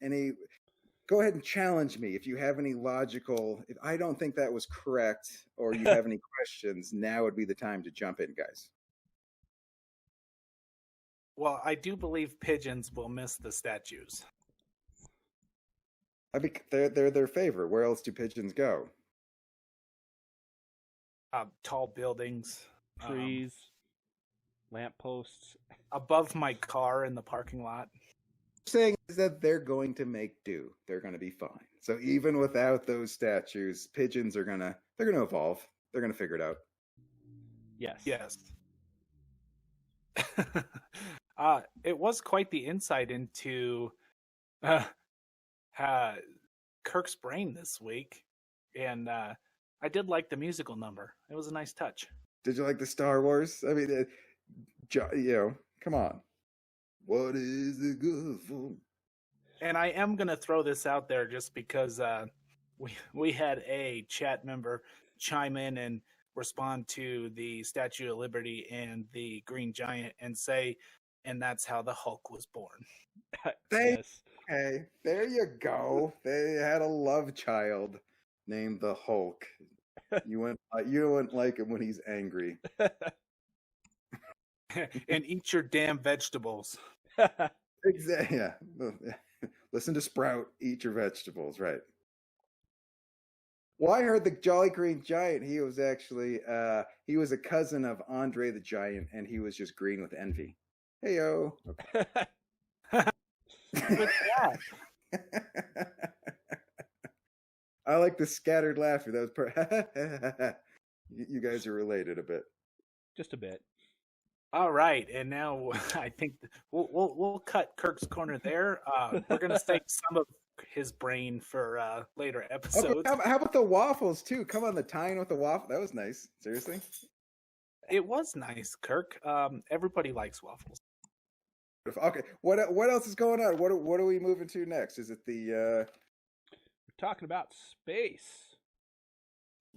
Go ahead and challenge me if you have any logical. If I don't think that was correct, or you have any questions, now would be the time to jump in, guys. Well, I do believe pigeons will miss the statues. I mean, they're their favorite. Where else do pigeons go? Tall buildings, trees, lampposts. Above my car in the parking lot. Saying is that they're going to make do. They're going to be fine. So even without those statues, pigeons they're going to evolve. They're going to figure it out. Yes. It was quite the insight into Kirk's brain this week, and I did like the musical number. It was a nice touch. Did you like the Star Wars? I mean, come on. What is it good for? And I am going to throw this out there just because we had a chat member chime in and respond to the Statue of Liberty and the Green Giant and say, and that's how the Hulk was born. Yes. Okay, there you go. They had a love child named the Hulk. You wouldn't like him when he's angry. And eat your damn vegetables. Exactly. Yeah. Listen to Sprout. Eat your vegetables. Right. Well, I heard the Jolly Green Giant. He was actually he was a cousin of Andre the Giant, and he was just green with envy. Heyo. Okay. Good job. I like the scattered laughter. That was you guys are related a bit. Just a bit. All right, and now I think we'll cut Kirk's corner there. We're gonna save some of his brain for later episodes. Okay, how about the waffles too? Come on, the tie-in with the waffle. That was nice. Seriously, it was nice, Kirk. Everybody likes waffles. Okay, what else is going on? What are we moving to next? Is it the? We're talking about space.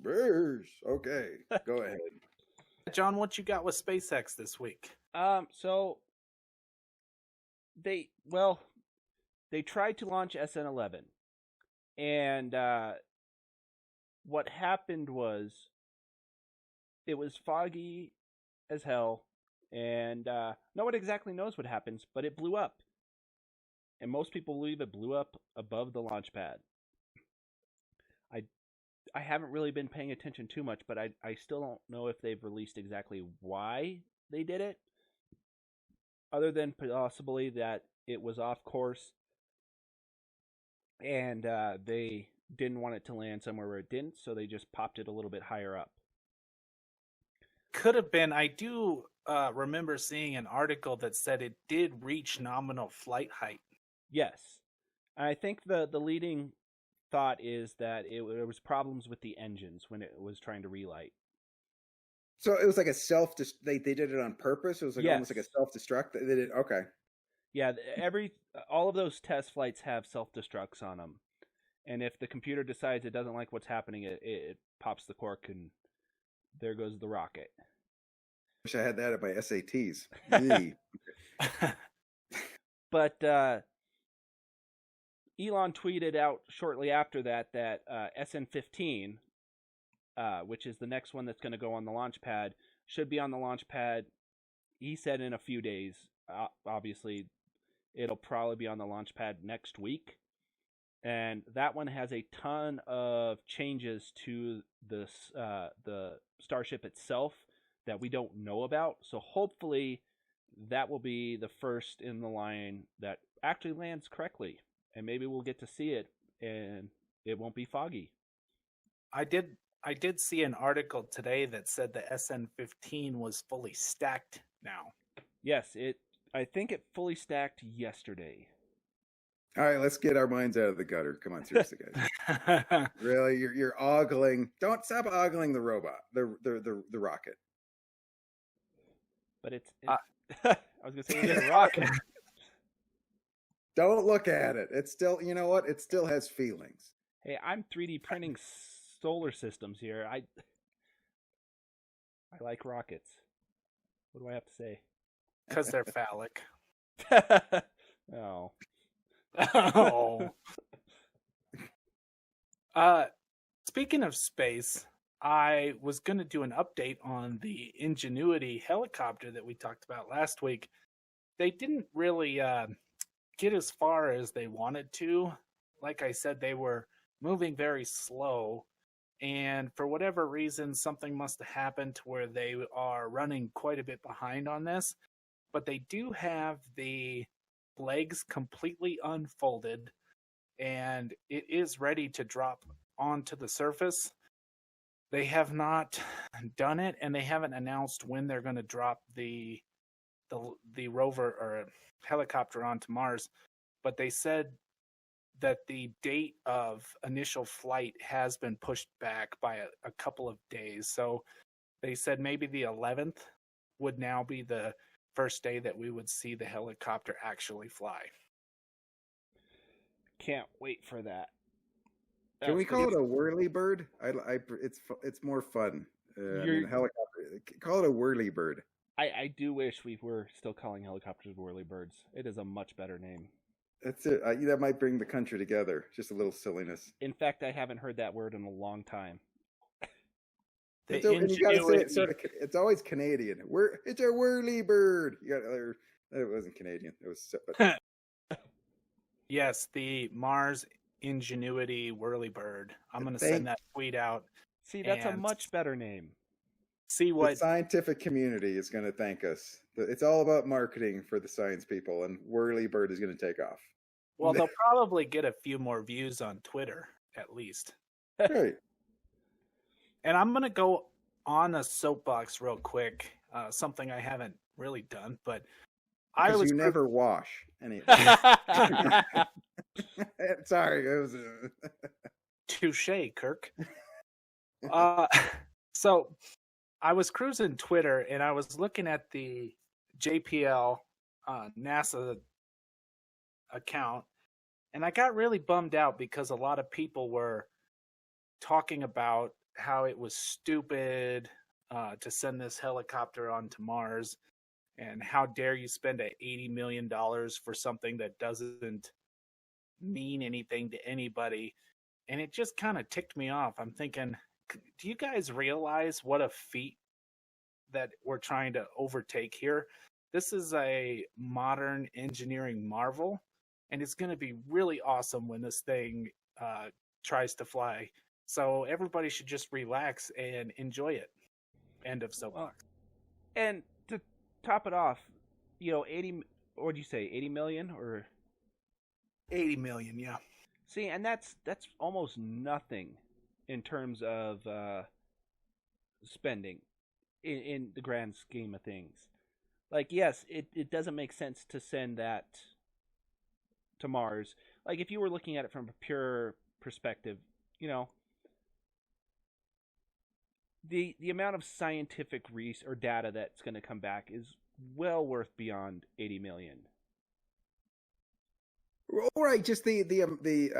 Okay, go ahead. John, what you got with SpaceX this week? So they tried to launch SN11, and what happened was it was foggy as hell, and no one exactly knows what happens, but it blew up, and most people believe it blew up above the launch pad. I haven't really been paying attention too much, but I still don't know if they've released exactly why they did it, other than possibly that it was off course and they didn't want it to land somewhere where it didn't, so they just popped it a little bit higher up. Could have been. I do remember seeing an article that said it did reach nominal flight height. Yes. And I think the leading thought is that there was problems with the engines when it was trying to relight. So it was like a they did it on purpose. It was like almost like a Yes. self-destruct. They did okay. Yeah, all of those test flights have self-destructs on them. And if the computer decides it doesn't like what's happening, it pops the cork and there goes the rocket. Wish I had that at my SATs. Yee. But Elon tweeted out shortly after that SN15, which is the next one that's going to go on the launch pad, should be on the launch pad. He said in a few days. Obviously, it'll probably be on the launch pad next week. And that one has a ton of changes to the Starship itself that we don't know about. So hopefully that will be the first in the line that actually lands correctly. And maybe we'll get to see it and it won't be foggy. I did see an article today that said the SN15 was fully stacked now. Yes, I think it fully stacked yesterday. All right, let's get our minds out of the gutter. Come on, seriously, guys. Really, you're ogling. Don't stop ogling the robot, the rocket. But it's I was gonna say it's a rocket. Don't look at it. It's still, you know what? It still has feelings. Hey, I'm 3D printing solar systems here. I like rockets. What do I have to say? Because they're phallic. Oh. Oh. Speaking of space, I was going to do an update on the Ingenuity helicopter that we talked about last week. They didn't really get as far as they wanted to. Like I said, they were moving very slow. And for whatever reason, something must have happened to where they are running quite a bit behind on this. But they do have the legs completely unfolded, and it is ready to drop onto the surface. They have not done it, and they haven't announced when they're going to drop the rover or helicopter onto Mars. But they said that the date of initial flight has been pushed back by a couple of days. So they said maybe the 11th would now be the first day that we would see the helicopter actually fly. Can't wait for that. Can we call it a whirly bird? It's more fun. Helicopter. Call it a whirly bird. I do wish we were still calling helicopters whirly birds. It is a much better name. That's it. That might bring the country together. Just a little silliness. In fact, I haven't heard that word in a long time. And you gotta say it sort of. It's always Canadian. It's a whirly bird. It wasn't Canadian. It was. Yes, the Mars Ingenuity whirlybird. I'm going to send that tweet out. See, that's a much better name. See what the scientific community is going to thank us. It's all about marketing for the science people, and whirlybird is going to take off. Well, they'll probably get a few more views on Twitter, at least. Right. And I'm going to go on a soapbox real quick, something I haven't really done, but you never wash anything. Sorry, it was touche, Kirk. So I was cruising Twitter and I was looking at the JPL NASA account, and I got really bummed out because a lot of people were talking about how it was stupid to send this helicopter onto Mars, and how dare you spend $80 million for something that doesn't mean anything to anybody. And it just kind of ticked me off. I'm thinking, do you guys realize what a feat that we're trying to overtake here? This is a modern engineering marvel, and it's going to be really awesome when this thing tries to fly. So everybody should just relax and enjoy it. End of soapbox. And to top it off, 80, what did you say, 80 million or 80 million, yeah. See, and that's almost nothing in terms of spending in the grand scheme of things. Like, yes, it doesn't make sense to send that to Mars. Like if you were looking at it from a pure perspective, you know, the amount of scientific research or data that's going to come back is well worth beyond 80 million. Right, just I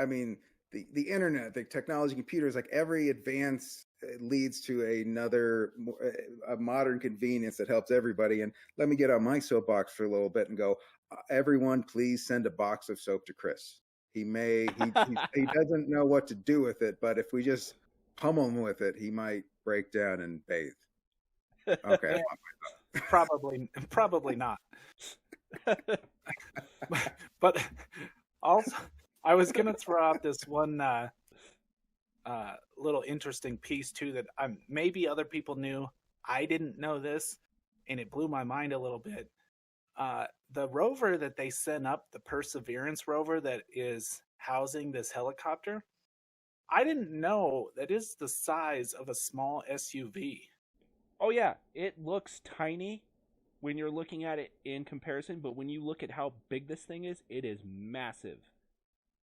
mean the internet, the technology, computers, like every advance leads to a modern convenience that helps everybody. And let me get on my soapbox for a little bit and go, everyone, please send a box of soap to Chris. He doesn't know what to do with it, but if we just pummel him with it, he might break down and bathe. Okay, probably not. But also, I was gonna throw out this one little interesting piece too that maybe other people knew. I didn't know this, and it blew my mind a little bit. The rover that they sent up, the Perseverance rover that is housing this helicopter, I didn't know that is the size of a small SUV. Oh yeah, it looks tiny when you're looking at it in comparison, but when you look at how big this thing is, it is massive.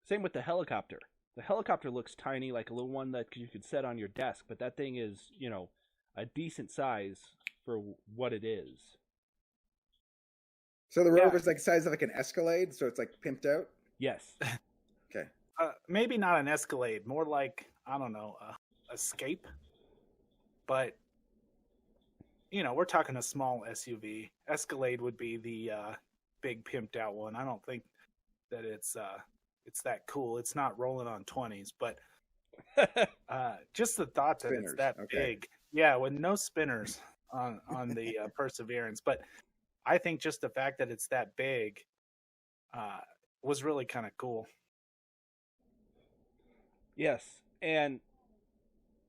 Same with the helicopter. The helicopter looks tiny, like a little one that you could set on your desk, but that thing is, you know, a decent size for what it is. So the rover's like the size of like an Escalade, so it's like pimped out? Yes. Okay. Maybe not an Escalade, more like, I don't know, Escape. But, you know, we're talking a small SUV. Escalade would be the big pimped out one. I don't think that it's that cool. It's not rolling on 20s, but just the thought that it's that big. Yeah, with no spinners on the Perseverance. But I think just the fact that it's that big was really kind of cool. Yes, and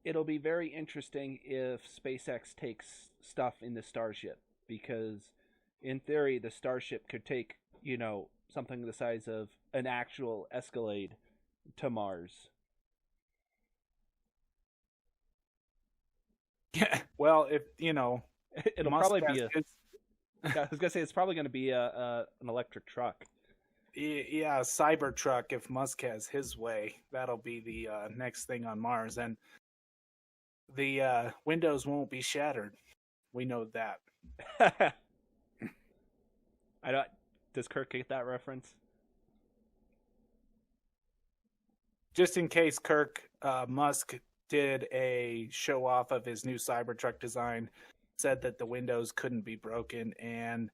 it'll be very interesting if SpaceX takes stuff in the Starship, because in theory the Starship could take, you know, something the size of an actual Escalade to Mars. Yeah, well, if you know, it'll probably be I was gonna say it's probably going to be an electric truck. Yeah, a Cybertruck. If Musk has his way, that'll be the next thing on Mars, and the windows won't be shattered. We know that. I don't. Does Kirk get that reference? Just in case Musk did a show off of his new Cybertruck design, said that the windows couldn't be broken, and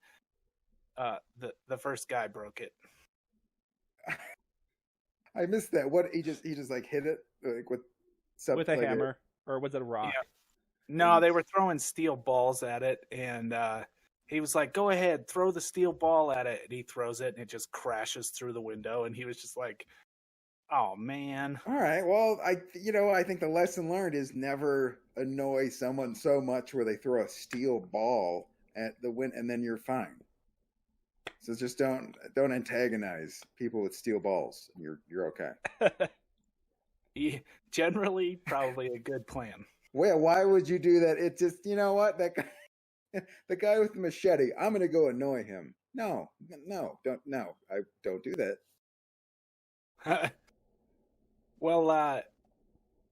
the first guy broke it. I missed that. What he just like hit it like with a hammer, or was it a rock? Yeah. No, they were throwing steel balls at it, and he was like, "Go ahead, throw the steel ball at it." And he throws it, and it just crashes through the window. And he was just like, "Oh man!" All right. Well, I think the lesson learned is never annoy someone so much where they throw a steel ball at the wind, and then you're fine. So just don't antagonize people with steel balls. You're okay. Yeah, generally, probably a good plan. Well, why would you do that? It just, you know what, that guy, the guy with the machete, I'm gonna go annoy him. No, I don't do that. Well,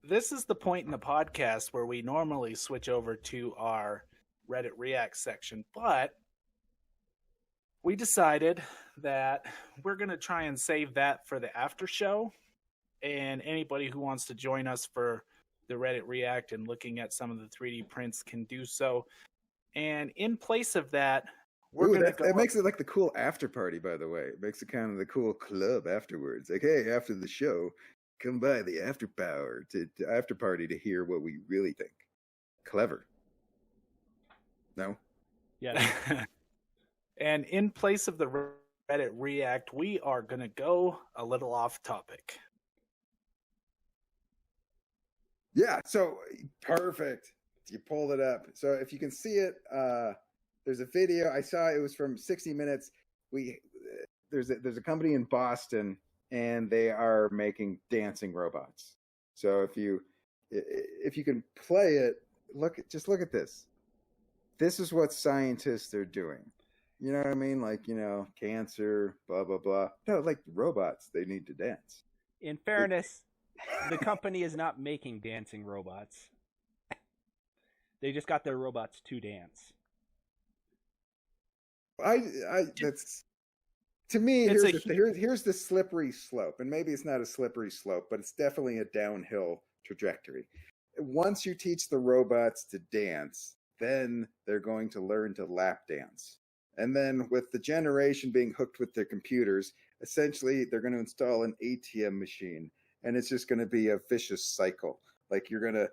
this is the point in the podcast where we normally switch over to our Reddit React section, but we decided that we're going to try and save that for the after show, and anybody who wants to join us for the Reddit React and looking at some of the 3D prints can do so. And in place of that, we're going to go... That makes it like the cool after party, by the way. It makes it kind of the cool club afterwards. Like, hey, after the show, come by the after party to hear what we really think. Clever. No? Yeah. And in place of the Reddit React, we are going to go a little off topic. Yeah, so perfect. You pulled it up. So if you can see it, there's a video. I saw it was from 60 Minutes. There's a company in Boston, and they are making dancing robots. So if you can play it, look at this. This is what scientists are doing. You know what I mean? Like, cancer, blah, blah, blah. No, like robots, they need to dance. In fairness, the company is not making dancing robots. They just got their robots to dance. That's to me. Here's the slippery slope, and maybe it's not a slippery slope, but it's definitely a downhill trajectory. Once you teach the robots to dance, then they're going to learn to lap dance, and then with the generation being hooked with their computers, essentially they're going to install an ATM machine, and it's just going to be a vicious cycle. Like you're going to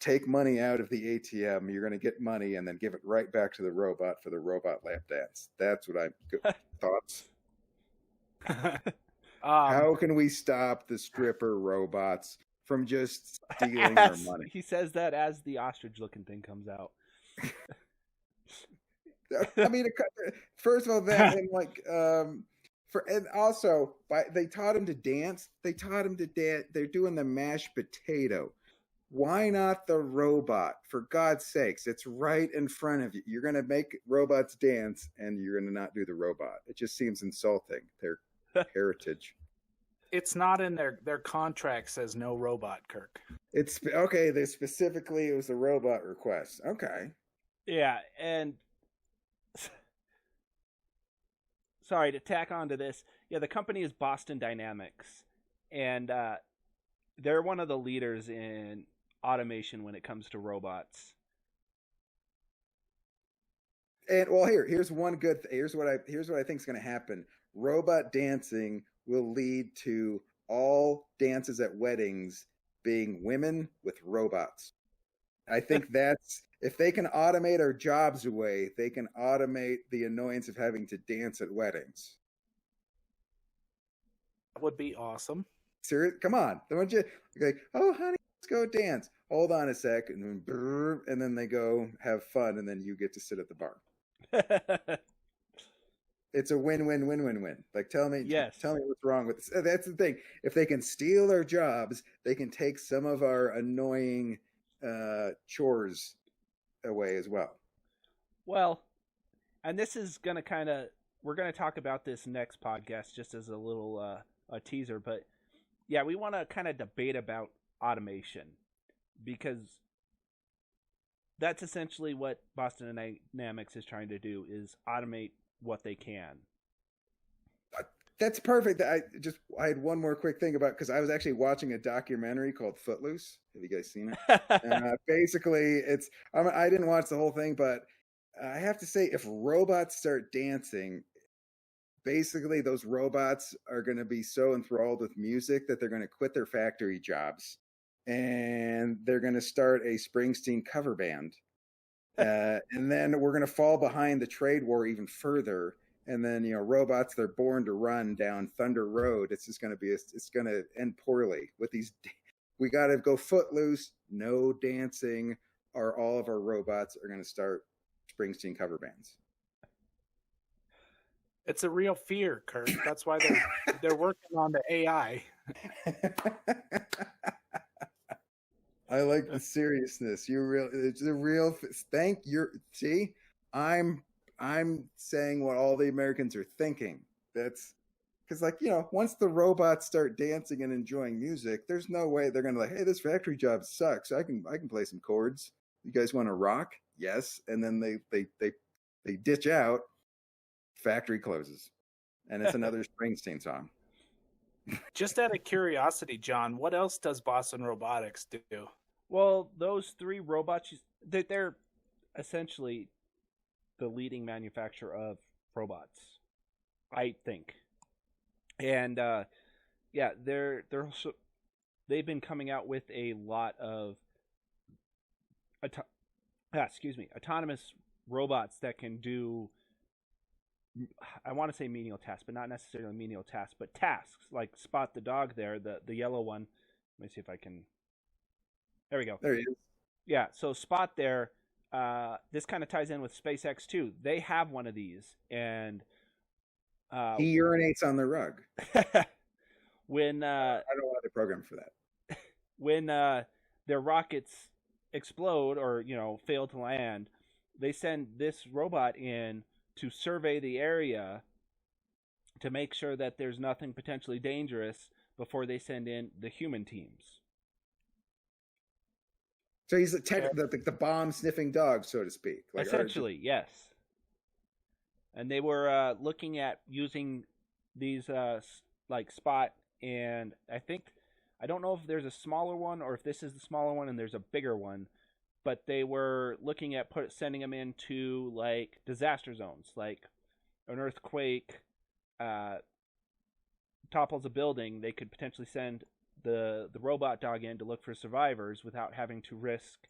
take money out of the ATM, you're going to get money, and then give it right back to the robot for the robot lap dance. That's what thoughts. How can we stop the stripper robots from just stealing our money? He says that as the ostrich-looking thing comes out. I mean, first of all, that and and also they taught him to dance. They taught him to dance. They're doing the mashed potato. Why not the robot? For God's sakes, it's right in front of you. You're going to make robots dance, and you're going to not do the robot. It just seems insulting. Their heritage. It's not in their contract says no robot, Kirk. It's okay. They specifically, it was a robot request. Okay. Yeah, and sorry to tack on to this. Yeah, the company is Boston Dynamics, and they're one of the leaders in automation when it comes to robots. And well, here's one good. Here's what I think is going to happen. Robot dancing will lead to all dances at weddings being women with robots. I think that's if they can automate our jobs away, they can automate the annoyance of having to dance at weddings. That would be awesome. Serious? Come on. Don't you like, oh, honey, let's go dance. Hold on a sec. And then they go have fun. And then you get to sit at the bar. It's a win-win-win-win-win. Like, tell me what's wrong with this. That's the thing. If they can steal our jobs, they can take some of our annoying chores away as well. Well, and this is going to we're going to talk about this next podcast just as a little a teaser. But yeah, we want to kind of debate about automation because that's essentially what Boston Dynamics is trying to do is automate what they can. That's perfect. I had one more quick thing about because I was actually watching a documentary called Footloose. Have you guys seen it? Basically, I didn't watch the whole thing, but I have to say, if robots start dancing, basically those robots are going to be so enthralled with music that they're going to quit their factory jobs and they're going to start a Springsteen cover band. And then we're going to fall behind the trade war even further. And then, robots, they're born to run down Thunder Road. It's just going to it's going to end poorly with these. We got to go footloose, no dancing, or all of our robots are going to start Springsteen cover bands. It's a real fear, Kurt. That's why they're working on the AI. I like the seriousness. It's a real. See, I'm saying what all the Americans are thinking. That's because, once the robots start dancing and enjoying music, there's no way they're gonna hey, this factory job sucks. I can play some chords. You guys want to rock? Yes. And then they ditch out. Factory closes, and it's another Springsteen song. Just out of curiosity, John, what else does Boston Robotics do? Well, those three robots, they're essentially the leading manufacturer of robots, I think. And yeah, they've been coming out with a lot of autonomous robots that can do, I want to say menial tasks, but not necessarily menial tasks, but tasks like Spot the dog there, the yellow one. Let me see if I can. There we go. There he is. Yeah, so Spot there. This kind of ties in with SpaceX too. They have one of these, and he urinates on the rug. When I don't want the program for that. When their rockets explode or fail to land, they send this robot in to survey the area to make sure that there's nothing potentially dangerous before they send in the human teams. So he's the bomb sniffing dog, so to speak. Like, essentially, yes. And they were looking at using these like Spot, and I don't know if there's a smaller one or if this is the smaller one and there's a bigger one, but they were looking at sending them into like disaster zones, like an earthquake topples a building. They could potentially send the robot dog in to look for survivors without having to risk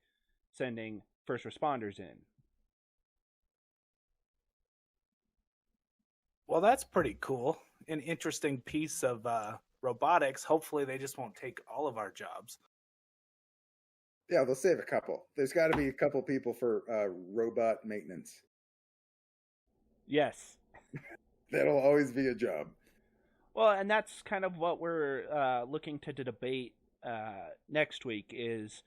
sending first responders in. Well, that's pretty cool. An interesting piece of robotics. Hopefully they just won't take all of our jobs. Yeah, they'll save a couple. There's got to be a couple people for robot maintenance. Yes. That'll always be a job. Well, and that's kind of what we're looking to debate next week is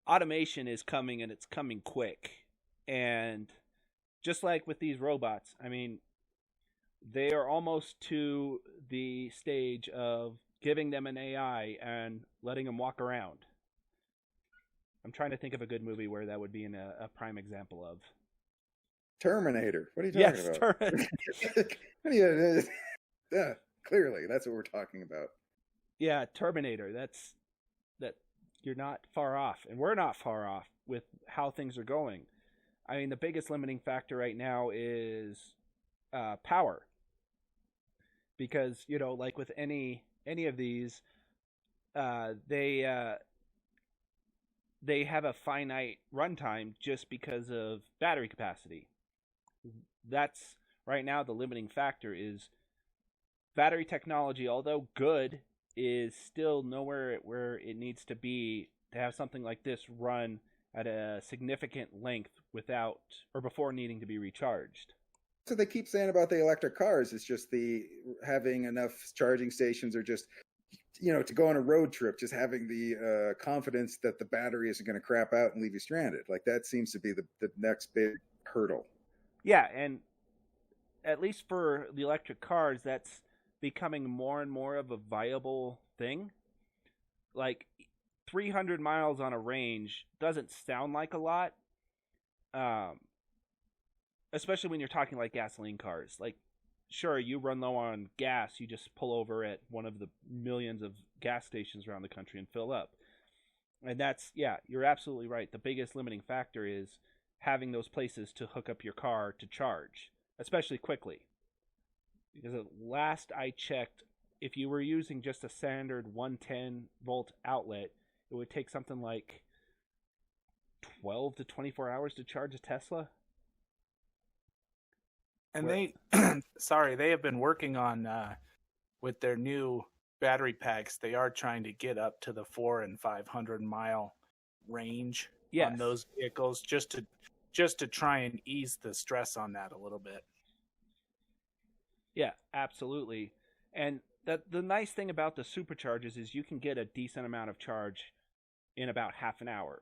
automation is coming, and it's coming quick. And just like with these robots, I mean, they are almost to the stage of giving them an AI and letting them walk around. I'm trying to think of a good movie where that would be a prime example of. Terminator. What are you talking about? Terminator. Yeah, clearly, that's what we're talking about. Yeah, Terminator. That you're not far off, and we're not far off with how things are going. I mean, the biggest limiting factor right now is power, because like with any of these, they have a finite runtime just because of battery capacity. That's right now the limiting factor is battery technology, although good, is still nowhere where it needs to be to have something like this run at a significant length without or before needing to be recharged. So they keep saying about the electric cars, it's just the having enough charging stations, or just to go on a road trip, just having the confidence that the battery isn't going to crap out and leave you stranded. Like that seems to be the next big hurdle. Yeah, and at least for the electric cars, that's becoming more and more of a viable thing. Like 300 miles on a range doesn't sound like a lot, especially when you're talking like gasoline cars. Like, sure, you run low on gas, you just pull over at one of the millions of gas stations around the country and fill up. And that's, yeah, you're absolutely right. The biggest limiting factor is having those places to hook up your car to charge, especially quickly. Because at last I checked, if you were using just a standard 110 volt outlet, it would take something like 12 to 24 hours to charge a Tesla. And they have been working on with their new battery packs. They are trying to get up to the 400 and 500 mile range on those vehicles, just to try and ease the stress on that a little bit. Yeah, absolutely. And the nice thing about the superchargers is you can get a decent amount of charge in about half an hour.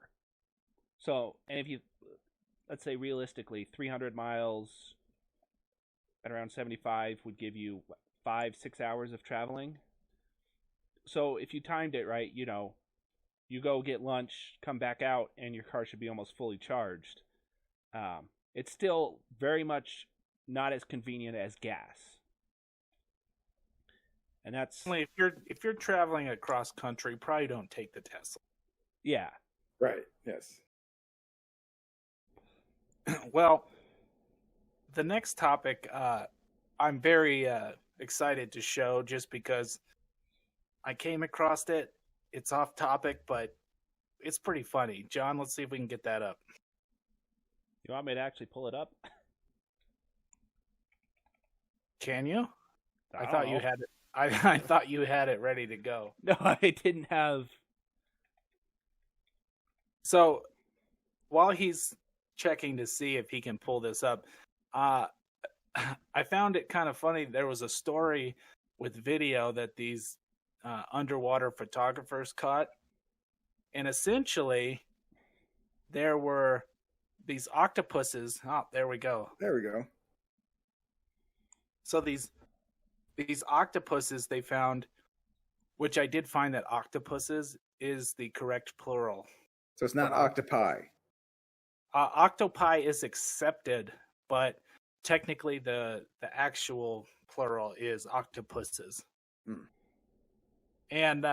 So, and if you, let's say realistically, 300 miles at around 75 would give you 5-6 hours of traveling. So if you timed it right, you go get lunch, come back out, and your car should be almost fully charged. It's still very much not as convenient as gas. And that's if you're traveling across country, probably don't take the Tesla. Yeah. Right. Yes. Well, the next topic I'm very excited to show just because I came across it. It's off topic, but it's pretty funny. John, let's see if we can get that up. You want me to actually pull it up? Can you? I thought you had it. I thought you had it ready to go. No, I didn't have. So while he's checking to see if he can pull this up, I found it kind of funny. There was a story with video that these underwater photographers caught. And essentially, there were these octopuses. Oh, there we go. There we go. So these octopuses they found, which I did find that octopuses is the correct plural. So it's not For octopi. Octopi is accepted, but technically the actual plural is octopuses. And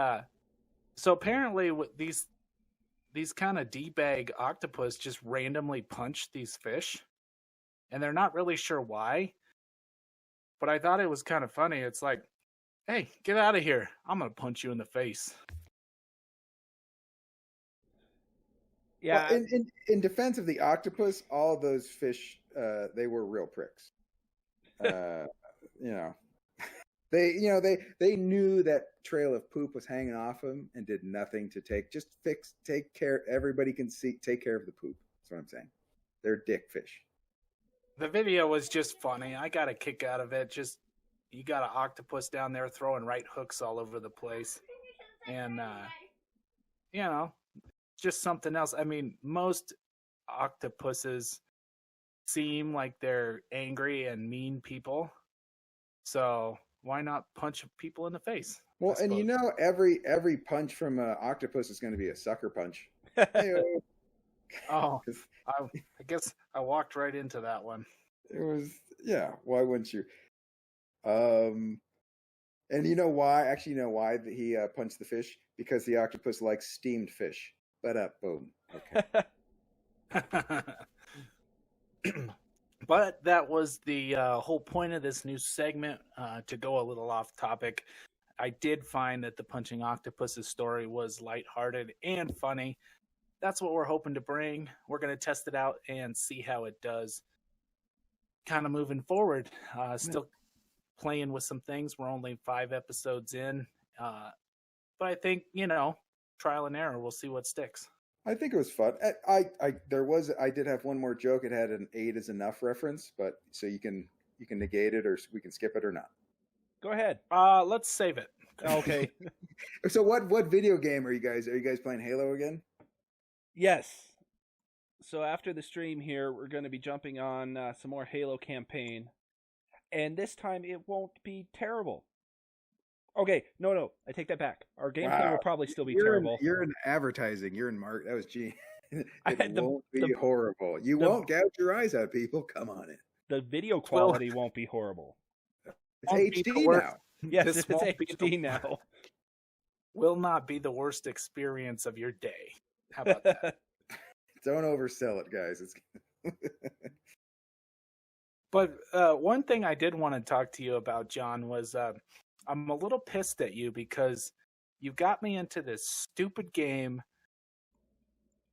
so apparently these kind of D-bag octopus just randomly punch these fish, and they're not really sure why. But I thought it was kind of funny. It's like, hey, get out of here. I'm going to punch you in the face. Yeah. Well, in defense of the octopus, all those fish, they were real pricks. They knew that trail of poop was hanging off them and did nothing to take care. Everybody can take care of the poop. That's what I'm saying. They're dick fish. The video was just funny. I got a kick out of it. Just, you got an octopus down there throwing right hooks all over the place. And, just something else. I mean, most octopuses seem like they're angry and mean people. So why not punch people in the face? Well, and every punch from an octopus is going to be a sucker punch. Oh, I guess I walked right into that one. It was, yeah. Why wouldn't you? And you know why? Actually, you know why he punched the fish? Because the octopus likes steamed fish. Boom. Okay. But that was the whole point of this new segment. To go a little off topic, I did find that the punching octopus's story was lighthearted and funny. That's what we're hoping to bring. We're going to test it out and see how it does. Kind of moving forward. Still playing with some things. We're only 5 episodes in. But I think, trial and error. We'll see what sticks. I think it was fun. I did have one more joke. It had an 8 is enough reference, but so you can negate it or we can skip it or not. Go ahead. Let's save it. Okay. So what video game are you guys playing? Halo again? Yes. So after the stream here, we're going to be jumping on some more Halo campaign. And this time it won't be terrible. Okay, no, I take that back. Our gameplay will probably still be terrible. You're in advertising. You're in market. That was G. It won't be the horrible. You won't gouge your eyes out, people. Come on in. The video quality won't be horrible. It's HD now. Yes, This it's won't be HD now. Will not be the worst experience of your day. How about that? Don't oversell it, guys. But one thing I did want to talk to you about, John, was I'm a little pissed at you because you got me into this stupid game,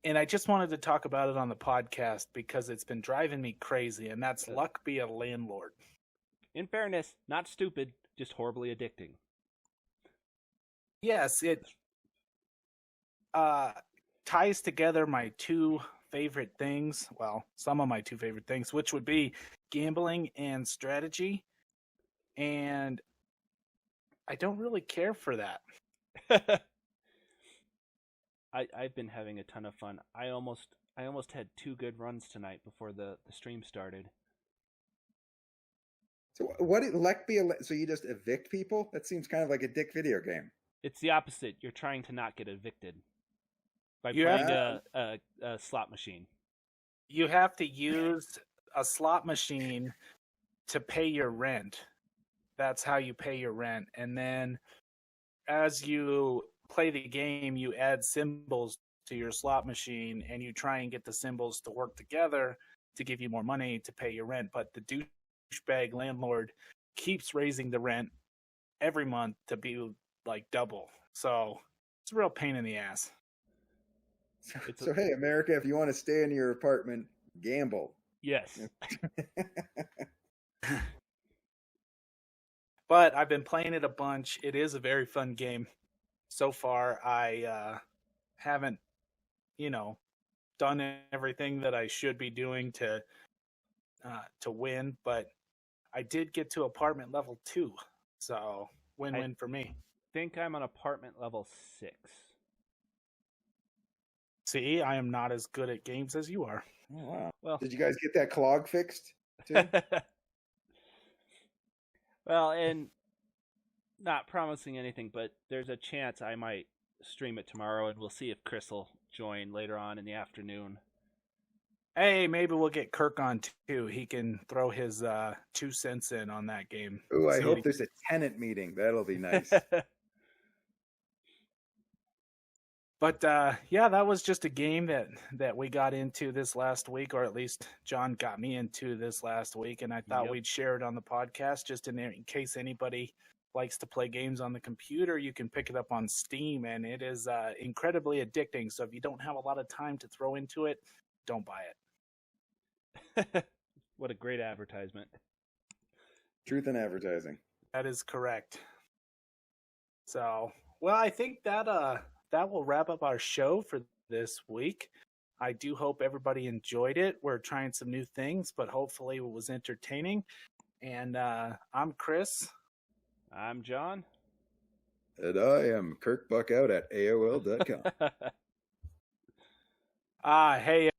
and I just wanted to talk about it on the podcast because it's been driving me crazy, and that's Luck Be a Landlord. In fairness, not stupid, just horribly addicting. Yes, it ties together my 2 favorite things. Well, some of my 2 favorite things, which would be gambling and strategy. And I don't really care for that. I've been having a ton of fun. I almost had 2 good runs tonight before the stream started. So so you just evict people? That seems kind of like a dick video game. It's the opposite. You're trying to not get evicted by playing a slot machine. You have to use a slot machine to pay your rent. That's how you pay your rent. And then as you play the game, you add symbols to your slot machine and you try and get the symbols to work together to give you more money to pay your rent. But the douchebag landlord keeps raising the rent every month to be like double. So it's a real pain in the ass. So hey, America, if you want to stay in your apartment, gamble. Yes. But I've been playing it a bunch. It is a very fun game. So far, I haven't, done everything that I should be doing to win, but I did get to apartment level 2. So win-win for me. I think I'm on apartment level 6. See, I am not as good at games as you are. Oh, wow. Well, did you guys get that clog fixed too? Well, and not promising anything, but there's a chance I might stream it tomorrow, and we'll see if Chris will join later on in the afternoon. Hey, maybe we'll get Kirk on too. He can throw his 2 cents in on that game. Oh, I hope there's a tenant meeting. That'll be nice. But yeah, that was just a game that we got into this last week, or at least John got me into this last week, and I thought we'd share it on the podcast just in case anybody likes to play games on the computer. You can pick it up on Steam, and it is incredibly addicting. So if you don't have a lot of time to throw into it, don't buy it. What a great advertisement. Truth in advertising. That is correct. So, well, I think that will wrap up our show for this week. I do hope everybody enjoyed it. We're trying some new things, but hopefully it was entertaining. And I'm Chris. I'm John. And I am Kirk Buckout at AOL.com. Hey.